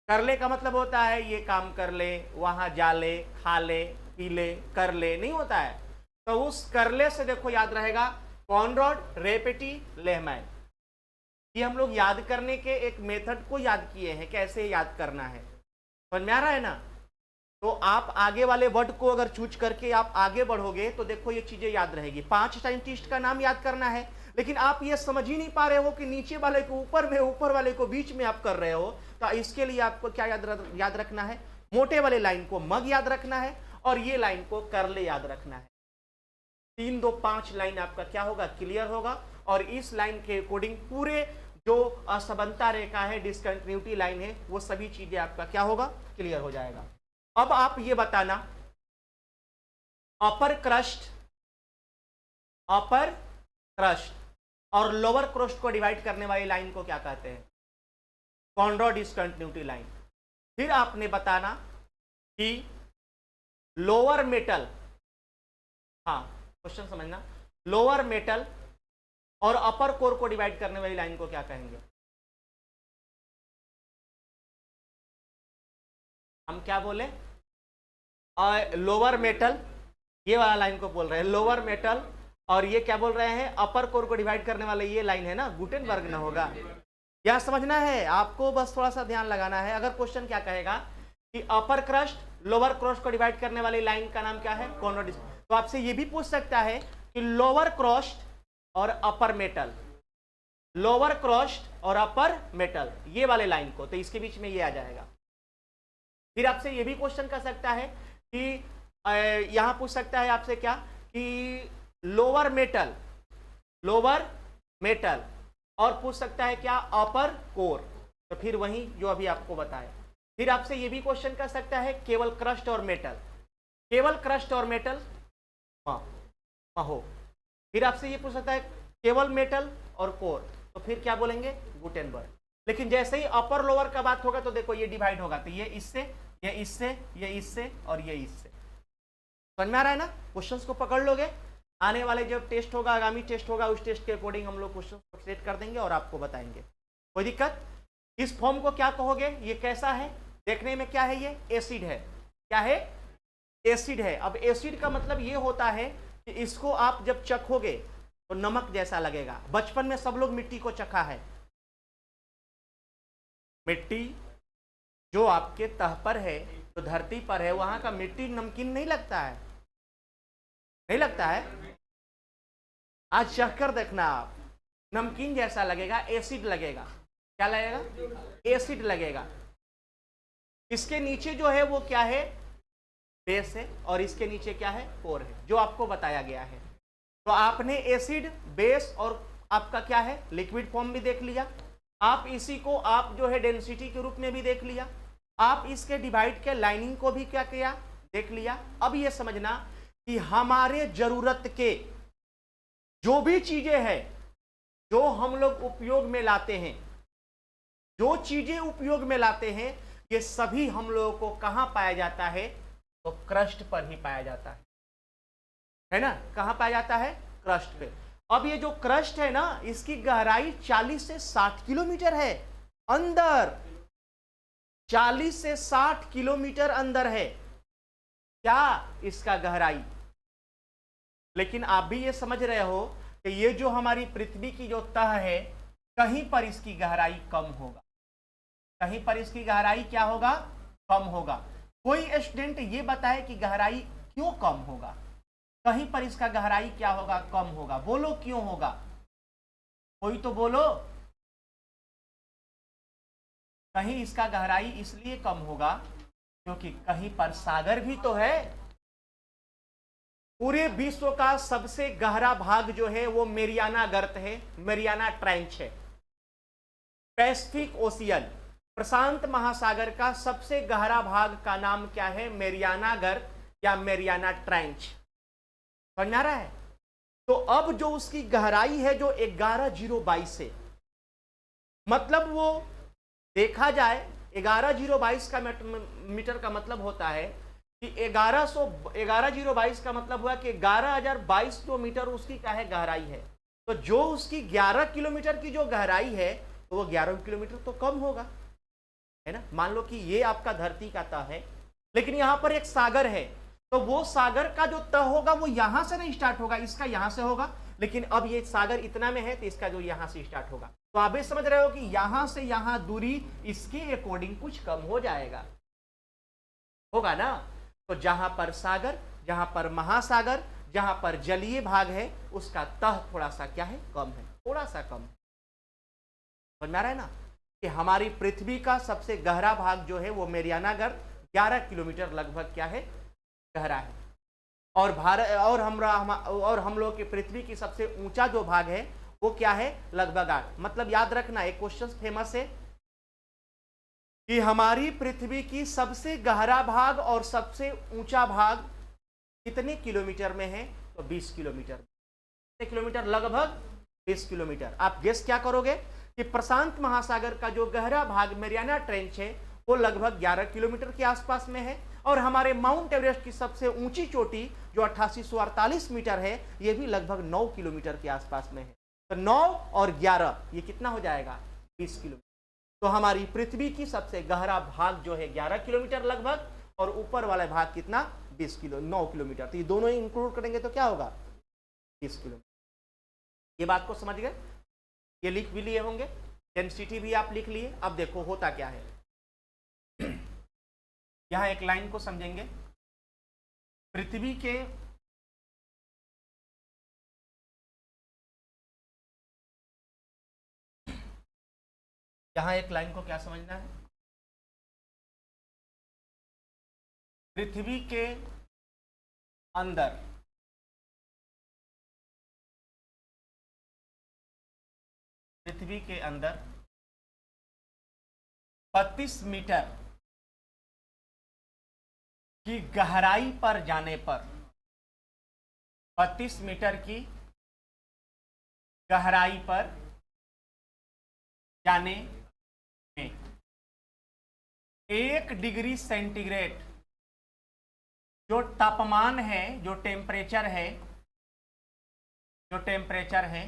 कर ले का मतलब होता है ये काम कर ले, वहां जा ले, खा ले, पी ले, कर ले, नहीं होता है। तो उस कर ले से देखो याद रहेगा कॉनरॉड, रेपेटी, लेहमैन। ये हम लोग याद करने के एक मेथड को याद किए हैं, कैसे याद करना है, समझ में आ रहा है ना। तो आप आगे वाले वर्ड को अगर चूज करके आप आगे बढ़ोगे तो देखो ये चीजें याद रहेगी। 5 साइंटिस्ट का नाम याद करना है, लेकिन आप ये समझ ही नहीं पा रहे हो कि नीचे वाले को ऊपर में, ऊपर वाले को बीच में आप कर रहे हो। तो इसके लिए आपको क्या याद रखना है, मोटे वाले लाइन को मग याद रखना है और ये लाइन को करले याद रखना है। 3, 2, 5 लाइन आपका क्या होगा, क्लियर होगा। और इस लाइन के अकॉर्डिंग पूरे जो असमानता रेखा है, डिसकंटिन्यूटी लाइन है, वो सभी चीजें आपका क्या होगा, क्लियर हो जाएगा। अब आप ये बताना अपर क्रस्ट और लोअर क्रस्ट को डिवाइड करने वाली लाइन को क्या कहते हैं, कॉनरॉड डिसकंटिन्यूटी लाइन। फिर आपने बताना कि लोअर मेटल, हाँ क्वेश्चन समझना, लोअर मेटल और अपर कोर को डिवाइड करने वाली लाइन को क्या कहेंगे। हम क्या बोले, लोअर मेटल, ये वाला लाइन को बोल रहे हैं लोअर मेटल, और ये क्या बोल रहे हैं, अपर कोर को डिवाइड करने वाले ये लाइन है ना, गुटेनबर्ग ना होगा। यह समझना है आपको, बस थोड़ा सा ध्यान लगाना है। अगर क्वेश्चन क्या कहेगा कि अपर क्रस्ट लोअर क्रस्ट को डिवाइड करने वाली लाइन का नाम क्या है, कॉनरॉड, तो आपसे ये भी पूछ सकता है कि लोअर क्रस्ट और अपर मेटल, लोअर क्रस्ट और अपर मेटल, ये वाले लाइन को, तो इसके बीच में ये आ जाएगा। फिर आपसे ये भी क्वेश्चन कर सकता है कि यहां पूछ सकता है आपसे क्या कि लोअर मेटल और पूछ सकता है क्या, अपर कोर, तो फिर वही जो अभी आपको बताया। फिर आपसे ये भी क्वेश्चन कर सकता है केवल क्रस्ट और मेटल, केवल क्रस्ट और मेटल हो। फिर आपसे ये पूछ सकता है केवल मेटल और कोर, तो फिर क्या बोलेंगे, गुटेनबर्ग। लेकिन जैसे ही अपर लोअर का बात होगा तो देखो ये डिवाइड होगा, तो ये इससे, ये इससे, ये इससे और ये इससे। समझ में आ रहा है ना। क्वेश्चंस को पकड़ लोगे, आने वाले जब टेस्ट होगा, आगामी टेस्ट होगा, उस टेस्ट के अकॉर्डिंग हम लोग क्वेश्चन को सेट कर देंगे और आपको बताएंगे। कोई दिक्कत। इस फॉर्म को क्या कहोगे, ये कैसा है, देखने में क्या है, ये एसिड है। क्या है, एसिड है। अब एसिड का मतलब ये होता है कि इसको आप जब चखोगे तो नमक जैसा लगेगा। बचपन में सब लोग मिट्टी को चखा है। मिट्टी जो आपके तह पर है, जो धरती पर है, वहां का मिट्टी नमकीन नहीं लगता है, नहीं लगता है। आज चख कर देखना आप, नमकीन जैसा लगेगा, एसिड लगेगा। क्या लगेगा, एसिड लगेगा। इसके नीचे जो है वो क्या है, बेस है, और इसके नीचे क्या है, कोर है, जो आपको बताया गया है। तो आपने एसिड, बेस और आपका क्या है, लिक्विड फॉर्म भी देख लिया। आप इसी को आप जो है डेंसिटी के रूप में भी देख लिया। आप इसके डिवाइड के लाइनिंग को भी क्या किया, देख लिया। अब ये समझना कि हमारे जरूरत के जो भी चीजें हैं जो हम लोग उपयोग में लाते हैं, जो चीजें उपयोग में लाते हैं, ये सभी हम लोगों को कहां पाया जाता है, तो क्रस्ट पर ही पाया जाता है ना। कहां पाया जाता है, क्रस्ट पे। अब ये जो क्रस्ट है ना, इसकी गहराई 40 से 60 किलोमीटर है अंदर, 40 से 60 किलोमीटर अंदर है क्या इसका गहराई। लेकिन आप भी ये समझ रहे हो कि ये जो हमारी पृथ्वी की जो तह है, कहीं पर इसकी गहराई कम होगा, कहीं पर इसकी गहराई क्या होगा, कम होगा। कोई स्टूडेंट ये बताए कि गहराई क्यों कम होगा, कहीं पर इसका गहराई क्या होगा, कम होगा, बोलो क्यों होगा, कोई तो बोलो। कहीं इसका गहराई इसलिए कम होगा क्योंकि कहीं पर सागर भी तो है। पूरे विश्व का सबसे गहरा भाग जो है वो मेरियाना गर्त है, मेरियाना ट्रेंच है। पैसिफिक ओशियन, प्रशांत महासागर का सबसे गहरा भाग का नाम क्या है, मेरियाना गर्त या मेरियाना ट्रेंच। समझ में आ रहा है। तो अब जो उसकी गहराई है जो 11,022 है, मतलब वो देखा जाए 11022 का मीटर का मतलब होता है कि 11022 का मतलब हुआ कि 11022 किलोमीटर उसकी क्या है, गहराई है। तो जो उसकी 11 किलोमीटर की जो गहराई है तो वो 11 किलोमीटर तो कम होगा, है ना। मान लो कि ये आपका धरती का तह है, लेकिन यहां पर एक सागर है, तो वो सागर का जो तह होगा वो यहां से नहीं स्टार्ट होगा, इसका यहां से होगा। लेकिन अब ये सागर इतना में है तो इसका जो यहां से स्टार्ट होगा, तो आप भी समझ रहे हो कि यहां से यहां दूरी इसके अकॉर्डिंग कुछ कम हो जाएगा, होगा ना। तो जहां पर सागर, जहां पर महासागर, जहां पर जलीय भाग है, उसका तह थोड़ा सा क्या है, कम है, थोड़ा सा कम। समझ में आ रहा है ना कि हमारी पृथ्वी का सबसे गहरा भाग जो है वो मैरियाना गर्त 11 किलोमीटर लगभग क्या है, गहरा है। और भारत और हम लोग की पृथ्वी की सबसे ऊंचा जो भाग है वो क्या है, लगभग 8। मतलब याद रखना, एक क्वेश्चन फेमस है कि हमारी पृथ्वी की सबसे गहरा भाग और सबसे ऊंचा भाग कितने किलोमीटर में है, तो 20 किलोमीटर। कितने किलोमीटर, लगभग 20 किलोमीटर। आप गेस क्या करोगे कि प्रशांत महासागर का जो गहरा भाग मैरियाना ट्रेंच है वो लगभग 11 किलोमीटर के आसपास में है, और हमारे माउंट एवरेस्ट की सबसे ऊंची चोटी जो 8848 मीटर है ये भी लगभग 9 किलोमीटर के आसपास में है। तो 9 और 11 ये कितना हो जाएगा, 20 किलोमीटर। तो हमारी पृथ्वी की सबसे गहरा भाग जो है 11 किलोमीटर लगभग, और ऊपर वाला भाग कितना, 9 किलोमीटर। तो ये दोनों ही इंक्लूड करेंगे तो क्या होगा, 20 किलोमीटर। ये बात को समझ गए, ये लिख भी लिए होंगे, डेंसिटी भी आप लिख लिए। अब देखो होता क्या है, यहां एक लाइन को समझेंगे। पृथ्वी के यहां एक लाइन को क्या समझना है, पृथ्वी के अंदर पृथ्वी के अंदर 32 मीटर की गहराई पर जाने पर, 32 मीटर की गहराई पर जाने में 1 डिग्री सेंटीग्रेड जो तापमान है, जो टेम्परेचर है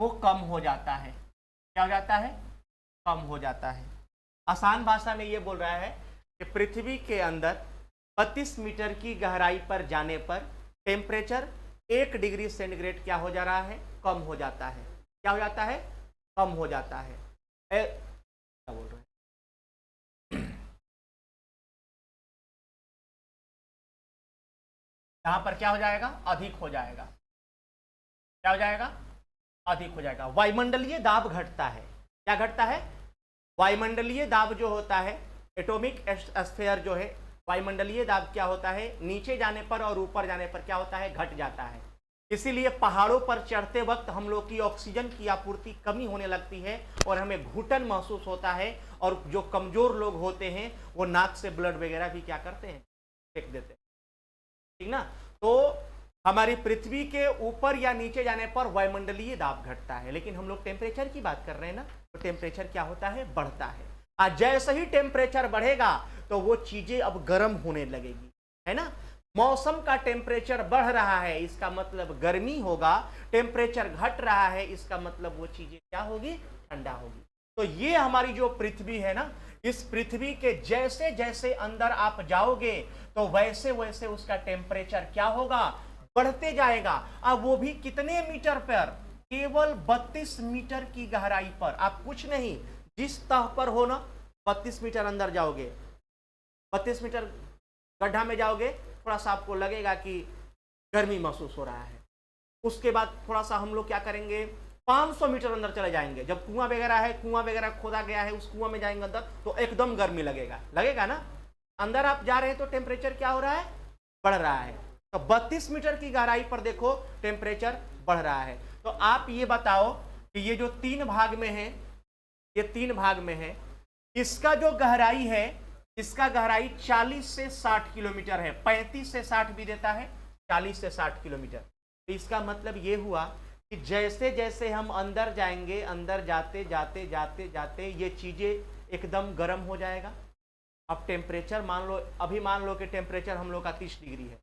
वो कम हो जाता है। क्या हो जाता है, कम हो जाता है। आसान भाषा में ये बोल रहा है कि पृथ्वी के अंदर 32 मीटर की गहराई पर जाने पर टेम्परेचर 1 डिग्री सेंटीग्रेड क्या हो जा रहा है, कम हो जाता है। क्या हो जाता है, कम हो जाता है। क्या बोल रहे हैं, यहां पर क्या हो जाएगा, अधिक हो जाएगा। क्या हो जाएगा, अधिक हो जाएगा। वायुमंडलीय दाब घटता है। क्या घटता है, वायुमंडलीय दाब जो होता है, एटॉमिक स्फीयर जो है, वायुमंडलीय दाब क्या होता है, नीचे जाने पर और ऊपर जाने पर क्या होता है, घट जाता है। इसीलिए पहाड़ों पर चढ़ते वक्त हम लोग की ऑक्सीजन की आपूर्ति कमी होने लगती है और हमें घुटन महसूस होता है, और जो कमजोर लोग होते हैं वो नाक से ब्लड वगैरह भी क्या करते हैं, फेंक देते हैं, ठीक ना। तो हमारी पृथ्वी के ऊपर या नीचे जाने पर वायुमंडलीय दाब घटता है, लेकिन हम लोग टेम्परेचर की बात कर रहे हैं ना, तो टेम्परेचर क्या होता है, बढ़ता है। आज जैसे ही टेम्परेचर बढ़ेगा तो वो चीजें अब गर्म होने लगेगी, है ना। मौसम का टेम्परेचर बढ़ रहा है, इसका मतलब गर्मी होगा। टेम्परेचर घट रहा है, इसका मतलब वो चीजें क्या होगी, ठंडा होगी। तो ये हमारी जो पृथ्वी है ना, इस पृथ्वी के जैसे जैसे अंदर आप जाओगे तो वैसे वैसे उसका टेम्परेचर क्या होगा, बढ़ते जाएगा। अब वो भी कितने मीटर पर, केवल 32 मीटर की गहराई पर। आप कुछ नहीं, जिस तह पर हो ना, 32 मीटर अंदर जाओगे, 32 मीटर गड्ढा में जाओगे, थोड़ा सा आपको लगेगा कि गर्मी महसूस हो रहा है। उसके बाद थोड़ा सा हम लोग क्या करेंगे, 500 मीटर अंदर चले जाएंगे। जब कुआं वगैरह है, कुआं वगैरह खोदा गया है, उस कुआं में जाएंगे अंदर तो एकदम गर्मी लगेगा ना। अंदर आप जा रहे हैं तो टेम्परेचर क्या हो रहा है, बढ़ रहा है। तो 32 मीटर की गहराई पर देखो टेम्परेचर बढ़ रहा है। तो आप ये बताओ कि ये जो 3 भाग में है, ये 3 भाग में है, इसका जो गहराई है, इसका गहराई 40 से 60 किलोमीटर है। 35 से 60 भी देता है, 40 से 60 किलोमीटर। तो इसका मतलब ये हुआ कि जैसे जैसे हम अंदर जाएंगे, अंदर जाते जाते जाते जाते ये चीजें एकदम गर्म हो जाएगा। अब टेम्परेचर मान लो, अभी मान लो कि टेम्परेचर हम लोग का 30 डिग्री है,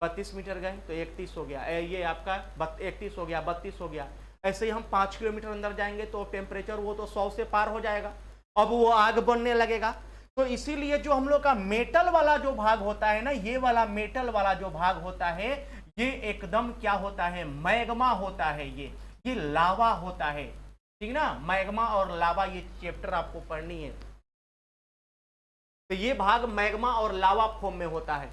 32 मीटर गए तो 31 हो गया, ये आपका 31 हो गया, 32 हो गया। ऐसे ही हम 5 किलोमीटर अंदर जाएंगे तो टेम्परेचर वो तो 100 से पार हो जाएगा, अब वो आग बनने लगेगा। तो इसीलिए जो हम लोग का मेटल वाला जो भाग होता है ना, ये वाला मेटल वाला जो भाग होता है, ये एकदम क्या होता है, मैग्मा होता है, ये लावा होता है, ठीक ना। मैग्मा और लावा ये चैप्टर आपको पढ़नी है। तो ये भाग मैग्मा और लावा फॉर्म में होता है।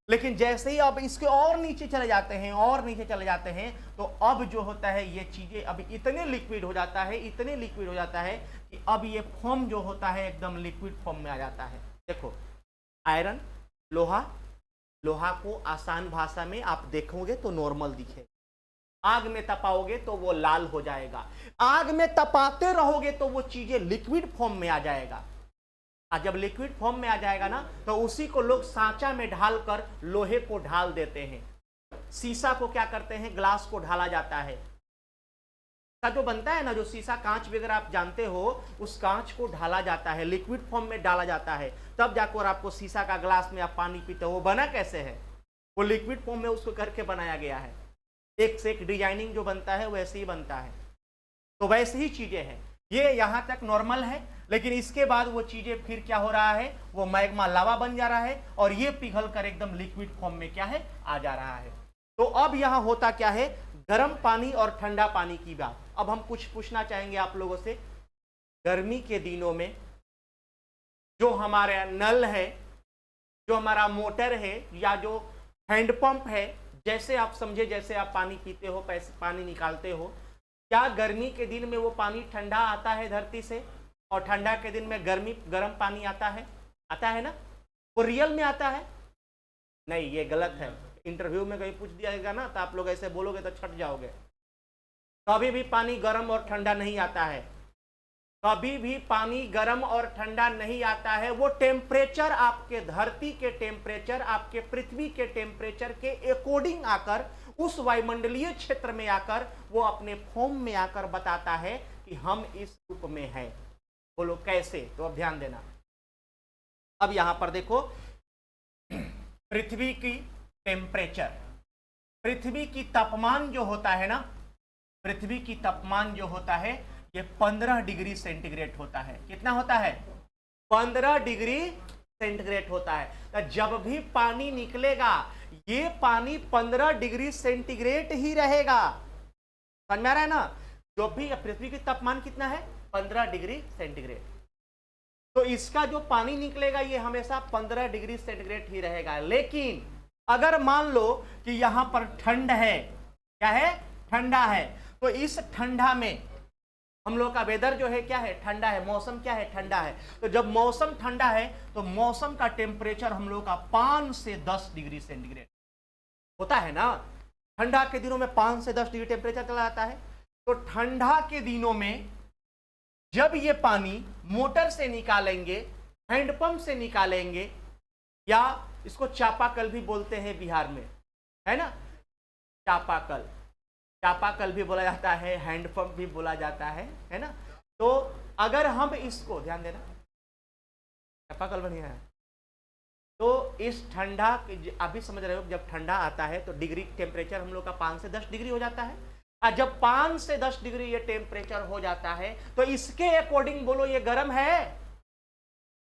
लेकिन जैसे ही आप इसके और नीचे चले जाते हैं, और नीचे चले जाते हैं, तो अब जो होता है ये चीजें अब इतने लिक्विड हो जाता है, इतने लिक्विड हो जाता है कि अब ये फॉर्म जो होता है एकदम लिक्विड फॉर्म में आ जाता है। देखो आयरन, लोहा, लोहा को आसान भाषा में आप देखोगे तो नॉर्मल दिखेगा, आग में तपाओगे तो वो लाल हो जाएगा, आग में तपाते रहोगे तो वो चीजें लिक्विड फॉर्म में आ जाएगा। और जब लिक्विड फॉर्म में आ जाएगा ना, तो उसी को लोग सांचा में ढालकर लोहे को ढाल देते हैं। शीशा को क्या करते हैं, ग्लास को ढाला जाता है, का जो बनता है ना, जो शीशा कांच वगैरह आप जानते हो, उस कांच को ढाला जाता है, लिक्विड फॉर्म में डाला जाता है, तब जाकर आपको शीशा का ग्लास में आप पानी पीते हो। वो बना कैसे है, वो लिक्विड फॉर्म में उसको करके बनाया गया है। एक से एक डिजाइनिंग जो बनता है वैसे ही बनता है। तो वैसे ही चीजें हैं, ये यहां तक नॉर्मल है, लेकिन इसके बाद वो चीजें फिर क्या हो रहा है, वो मैग्मा लावा बन जा रहा है, और ये पिघल कर एकदम लिक्विड फॉर्म में क्या है, आ जा रहा है। तो अब यहां होता क्या है, गर्म पानी और ठंडा पानी की बात। अब हम कुछ पूछना चाहेंगे आप लोगों से। गर्मी के दिनों में जो हमारा नल है, जो हमारा मोटर है, या जो हैंडपंप है, जैसे आप समझे, जैसे आप पानी पीते हो, पैसे पानी निकालते हो, क्या गर्मी के दिन में वो पानी ठंडा आता है धरती से, और ठंडा के दिन में गर्म पानी आता है? आता है ना? वो रियल में आता है? नहीं, ये गलत है। इंटरव्यू में कहीं पूछ दिया जाएगा ना, तो आप लोग ऐसे बोलोगे तो छट जाओगे। कभी भी पानी गर्म और ठंडा नहीं आता है, कभी भी पानी गर्म और ठंडा नहीं आता है। वो टेम्परेचर आपके धरती के टेम्परेचर, आपके पृथ्वी के टेम्परेचर के अकॉर्डिंग आकर, उस वायुमंडलीय क्षेत्र में आकर, वो अपने फॉर्म में आकर बताता है कि हम इस रूप में हैं। बोलो कैसे? तो अब ध्यान देना। अब यहां पर देखो, पृथ्वी की टेम्परेचर, पृथ्वी की तापमान जो होता है ना, पृथ्वी की तापमान जो होता है, ये 15 डिग्री सेंटीग्रेड होता है। कितना होता है? 15 डिग्री सेंटीग्रेड होता है। तो जब भी पानी निकलेगा, ये पानी 15 डिग्री सेंटीग्रेड ही रहेगा। समझ में आ रहा है ना? जो भी पृथ्वी की तापमान कितना है, 15 डिग्री सेंटीग्रेड। तो इसका जो पानी निकलेगा ये हमेशा 15 डिग्री सेंटीग्रेड ही रहेगा। लेकिन अगर मान लो कि यहां पर ठंड है, क्या है? ठंडा है। तो इस ठंडा में हम लोग का वेदर जो है क्या है? ठंडा है। मौसम क्या है? ठंडा है। तो जब मौसम ठंडा है तो मौसम का टेम्परेचर हम लोग का 5 से 10 डिग्री सेंटीग्रेड होता है ना। ठंडा के दिनों में 5 से 10 डिग्री टेम्परेचर चला जाता है। तो ठंडा के दिनों में जब ये पानी मोटर से निकालेंगे, हैंडपंप से निकालेंगे, या इसको चापाकल भी बोलते हैं बिहार में, है ना? चापाकल, चापाकल भी बोला जाता है, हैंडपंप भी बोला जाता है ना? तो अगर हम इसको, ध्यान देना, चापाकल बढ़िया है। तो इस ठंडा, अभी समझ रहे हो, जब ठंडा आता है तो डिग्री टेम्परेचर हम लोग का 5 से 10 डिग्री हो जाता है। और जब 5 से 10 डिग्री ये टेम्परेचर हो जाता है तो इसके अकॉर्डिंग बोलो ये गर्म है।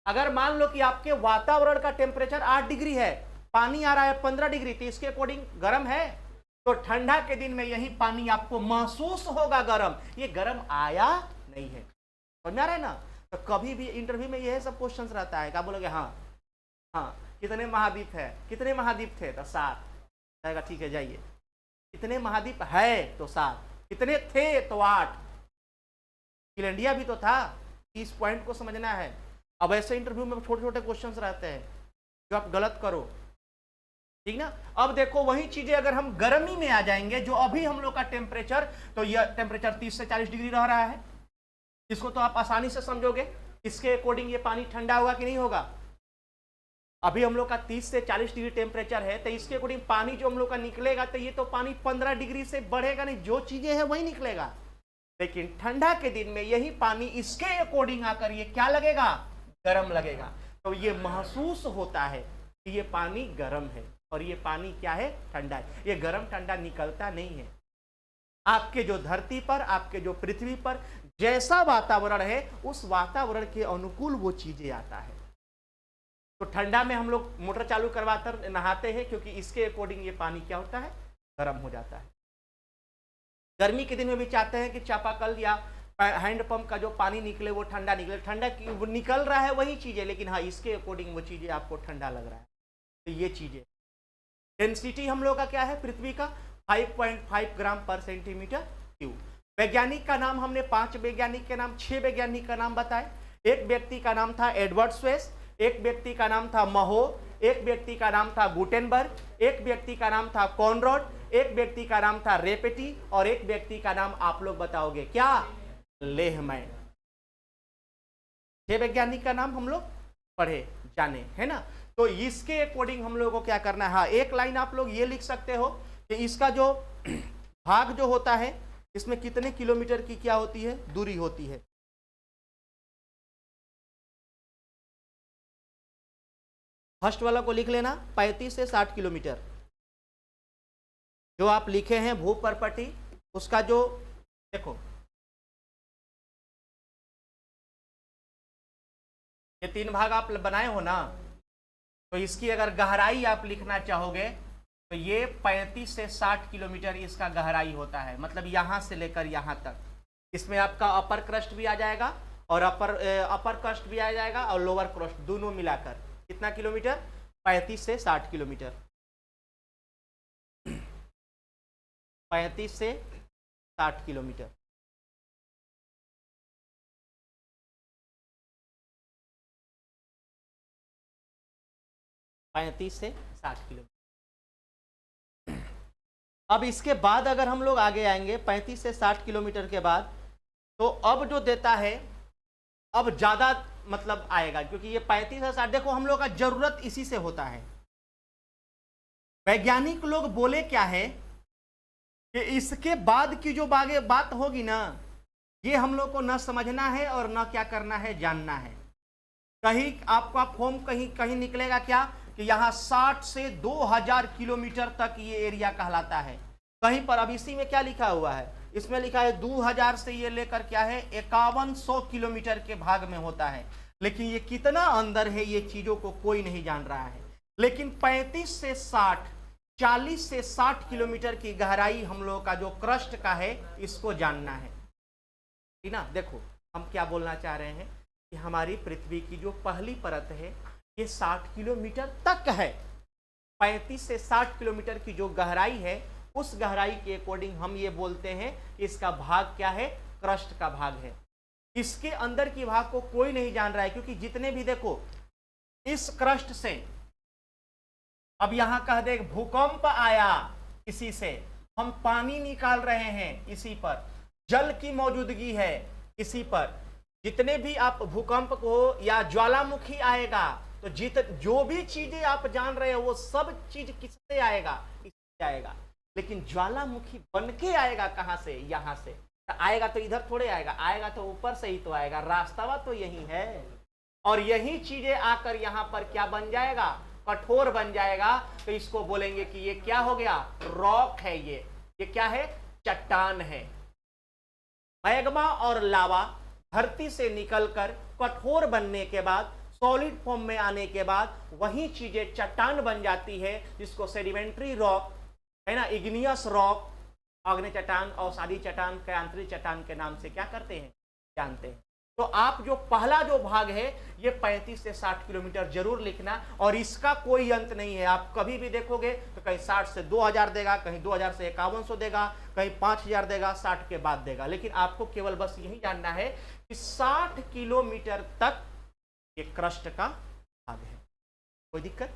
अगर मान लो कि आपके वातावरण का टेम्परेचर 8 डिग्री है, पानी आ रहा है 15 डिग्री, तो इसके अकॉर्डिंग गर्म है। तो ठंडा के दिन में यही पानी आपको महसूस होगा गर्म। ये गर्म आया नहीं है। समझ में आ रहा है ना? तो कभी भी इंटरव्यू में यह सब क्वेश्चन रहता है, क्या बोलोगे? हाँ हाँ। कितने महाद्वीप है? कितने महाद्वीप थे? तो 7। जाएगा, ठीक है, जाइए। कितने महाद्वीप है? तो 7। कितने थे? तो 8। इंडिया भी तो था। इस पॉइंट को समझना है। अब ऐसे इंटरव्यू में छोटे छोटे क्वेश्चंस रहते हैं जो आप गलत करो, ठीक ना। अब देखो वही चीजें अगर हम गर्मी में आ जाएंगे, जो अभी हम लोग का टेम्परेचर, तो यह टेम्परेचर 30 से 40 डिग्री रह रहा है। इसको तो आप आसानी से समझोगे। इसके अकॉर्डिंग ये पानी ठंडा होगा कि नहीं होगा? अभी हम लोग का 30 से 40 डिग्री टेम्परेचर है, तो इसके अकॉर्डिंग पानी जो हम लोग का निकलेगा, तो ये तो पानी 15 डिग्री से बढ़ेगा नहीं, जो चीजें हैं वही निकलेगा। लेकिन ठंडा के दिन में यही पानी इसके अकॉर्डिंग आकर ये क्या लगेगा, गर्म लगेगा। तो ये महसूस होता है कि ये पानी गर्म है और ये पानी क्या है, ठंडा है। ये गर्म ठंडा निकलता नहीं है। आपके जो धरती पर, आपके जो पृथ्वी पर जैसा वातावरण है उस वातावरण के अनुकूल वो चीजें आता है। तो ठंडा में हम लोग मोटर चालू करवाकर नहाते हैं क्योंकि इसके अकॉर्डिंग ये पानी क्या होता है, गर्म हो जाता है। गर्मी के दिन में भी चाहते हैं कि चापाकल या हैंडपंप का जो पानी निकले वो ठंडा निकले। ठंडा वो निकल रहा है वही चीजें, लेकिन हाँ इसके अकॉर्डिंग वो चीजें आपको ठंडा लग रहा है। तो ये चीजें, डेंसिटी हम लोग का क्या है पृथ्वी का, 5.5 ग्राम पर सेंटीमीटर क्यूब। वैज्ञानिक का नाम हमने 5 वैज्ञानिक के नाम, 6 वैज्ञानिक का नाम बताए। एक व्यक्ति का नाम था एडवर्ड स्वेस, एक व्यक्ति का नाम था महो, एक व्यक्ति का नाम था गुटेनबर्ग, एक व्यक्ति का नाम था कॉनरॉड, एक व्यक्ति का नाम था रेपेटी और एक व्यक्ति का नाम आप लोग बताओगे क्या, लेहमैन। 6 वैज्ञानिक का नाम हम लोग पढ़े जाने, है ना। तो इसके अकॉर्डिंग हम लोगों को क्या करना है, हाँ एक लाइन आप लोग ये लिख सकते हो कि इसका जो भाग जो होता है इसमें कितने किलोमीटर की क्या होती है, दूरी होती है। फर्स्ट वाला को लिख लेना, 35 से 60 किलोमीटर। जो आप लिखे हैं भूपर्पटी, उसका जो देखो ये 3 भाग आप बनाए हो ना, तो इसकी अगर गहराई आप लिखना चाहोगे तो ये 35 से 60 किलोमीटर इसका गहराई होता है। मतलब यहां से लेकर यहां तक। इसमें आपका अपर क्रस्ट भी आ जाएगा और अपर क्रस्ट भी आ जाएगा और लोअर क्रस्ट दोनों मिलाकर कितना किलोमीटर, 35 से 60 किलोमीटर। 35 से 60 किलोमीटर। से 60 किलोमीटर। अब इसके बाद अगर हम लोग आगे आएंगे 35 से 60 किलोमीटर के बाद, तो अब जो देता है अब ज्यादा मतलब आएगा, क्योंकि ये 35 से 60, देखो हम लोग का जरूरत इसी से होता है। वैज्ञानिक लोग बोले क्या है कि इसके बाद की जो बात होगी ना, ये हम लोग को न समझना है और न क्या करना है, जानना है। कहीं आपका फॉर्म कहीं निकलेगा क्या कि यहाँ 60 से 2000 किलोमीटर तक ये एरिया कहलाता है। कहीं पर अब इसी में क्या लिखा हुआ है, इसमें लिखा है 2000 से ये लेकर क्या है 5100 किलोमीटर के भाग में होता है। लेकिन ये कितना अंदर है ये चीजों को कोई नहीं जान रहा है। लेकिन 35 से 60, 40 से 60 किलोमीटर की गहराई हम लोग का जो क्रस्ट का है इसको जानना है, ठीक ना। देखो हम क्या बोलना चाह रहे हैं कि हमारी पृथ्वी की जो पहली परत है ये 60 किलोमीटर तक है। 35 से 60 किलोमीटर की जो गहराई है उस गहराई के अकॉर्डिंग हम ये बोलते हैं कि इसका भाग क्या है, क्रस्ट का भाग है। इसके अंदर की भाग को कोई नहीं जान रहा है, क्योंकि जितने भी देखो इस क्रस्ट से, अब यहां कह दे भूकंप आया इसी से, हम पानी निकाल रहे हैं इसी पर, जल की मौजूदगी है इसी पर। जितने भी आप भूकंप को या ज्वालामुखी आएगा तो जो भी चीजें आप जान रहे हो वो सब चीज किससे आएगा, इससे आएगा। लेकिन ज्वालामुखी बन के आएगा कहां से, यहां से आएगा। तो इधर थोड़े आएगा, आएगा तो ऊपर से ही तो आएगा, रास्ता तो यही है। और यही चीजें आकर यहां पर क्या बन जाएगा, कठोर बन जाएगा। तो इसको बोलेंगे कि ये क्या हो गया, रॉक है। ये क्या है, चट्टान है। मैग्मा और लावा धरती से निकलकर कठोर बनने के बाद, सॉलिड फॉर्म में आने के बाद वही चीजें चट्टान बन जाती है, जिसको सेडिमेंट्री रॉक है ना, इग्नियस रॉक, आग्नेय चट्टान और सादी चट्टान के आंतरिक चट्टान के नाम से क्या करते हैं, जानते हैं। तो आप जो पहला जो भाग है ये 35 से 60 किलोमीटर जरूर लिखना, और इसका कोई अंत नहीं है। आप कभी भी देखोगे तो कहीं 60 से 2000 देगा, कहीं 2000 से 5100 देगा, कहीं 5000 देगा, 60 के बाद देगा। लेकिन आपको केवल बस यही जानना है कि 60 किलोमीटर तक ये क्रस्ट का भाग है। कोई दिक्कत,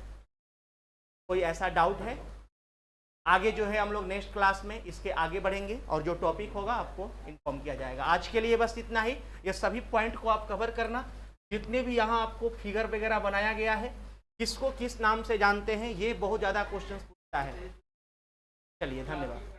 कोई ऐसा डाउट है? आगे जो है हम लोग नेक्स्ट क्लास में इसके आगे बढ़ेंगे और जो टॉपिक होगा आपको इन्फॉर्म किया जाएगा। आज के लिए बस इतना ही। ये सभी पॉइंट को आप कवर करना, जितने भी यहाँ आपको फिगर वगैरह बनाया गया है, किसको किस नाम से जानते हैं, ये बहुत ज़्यादा क्वेश्चन पूछता है। चलिए, धन्यवाद।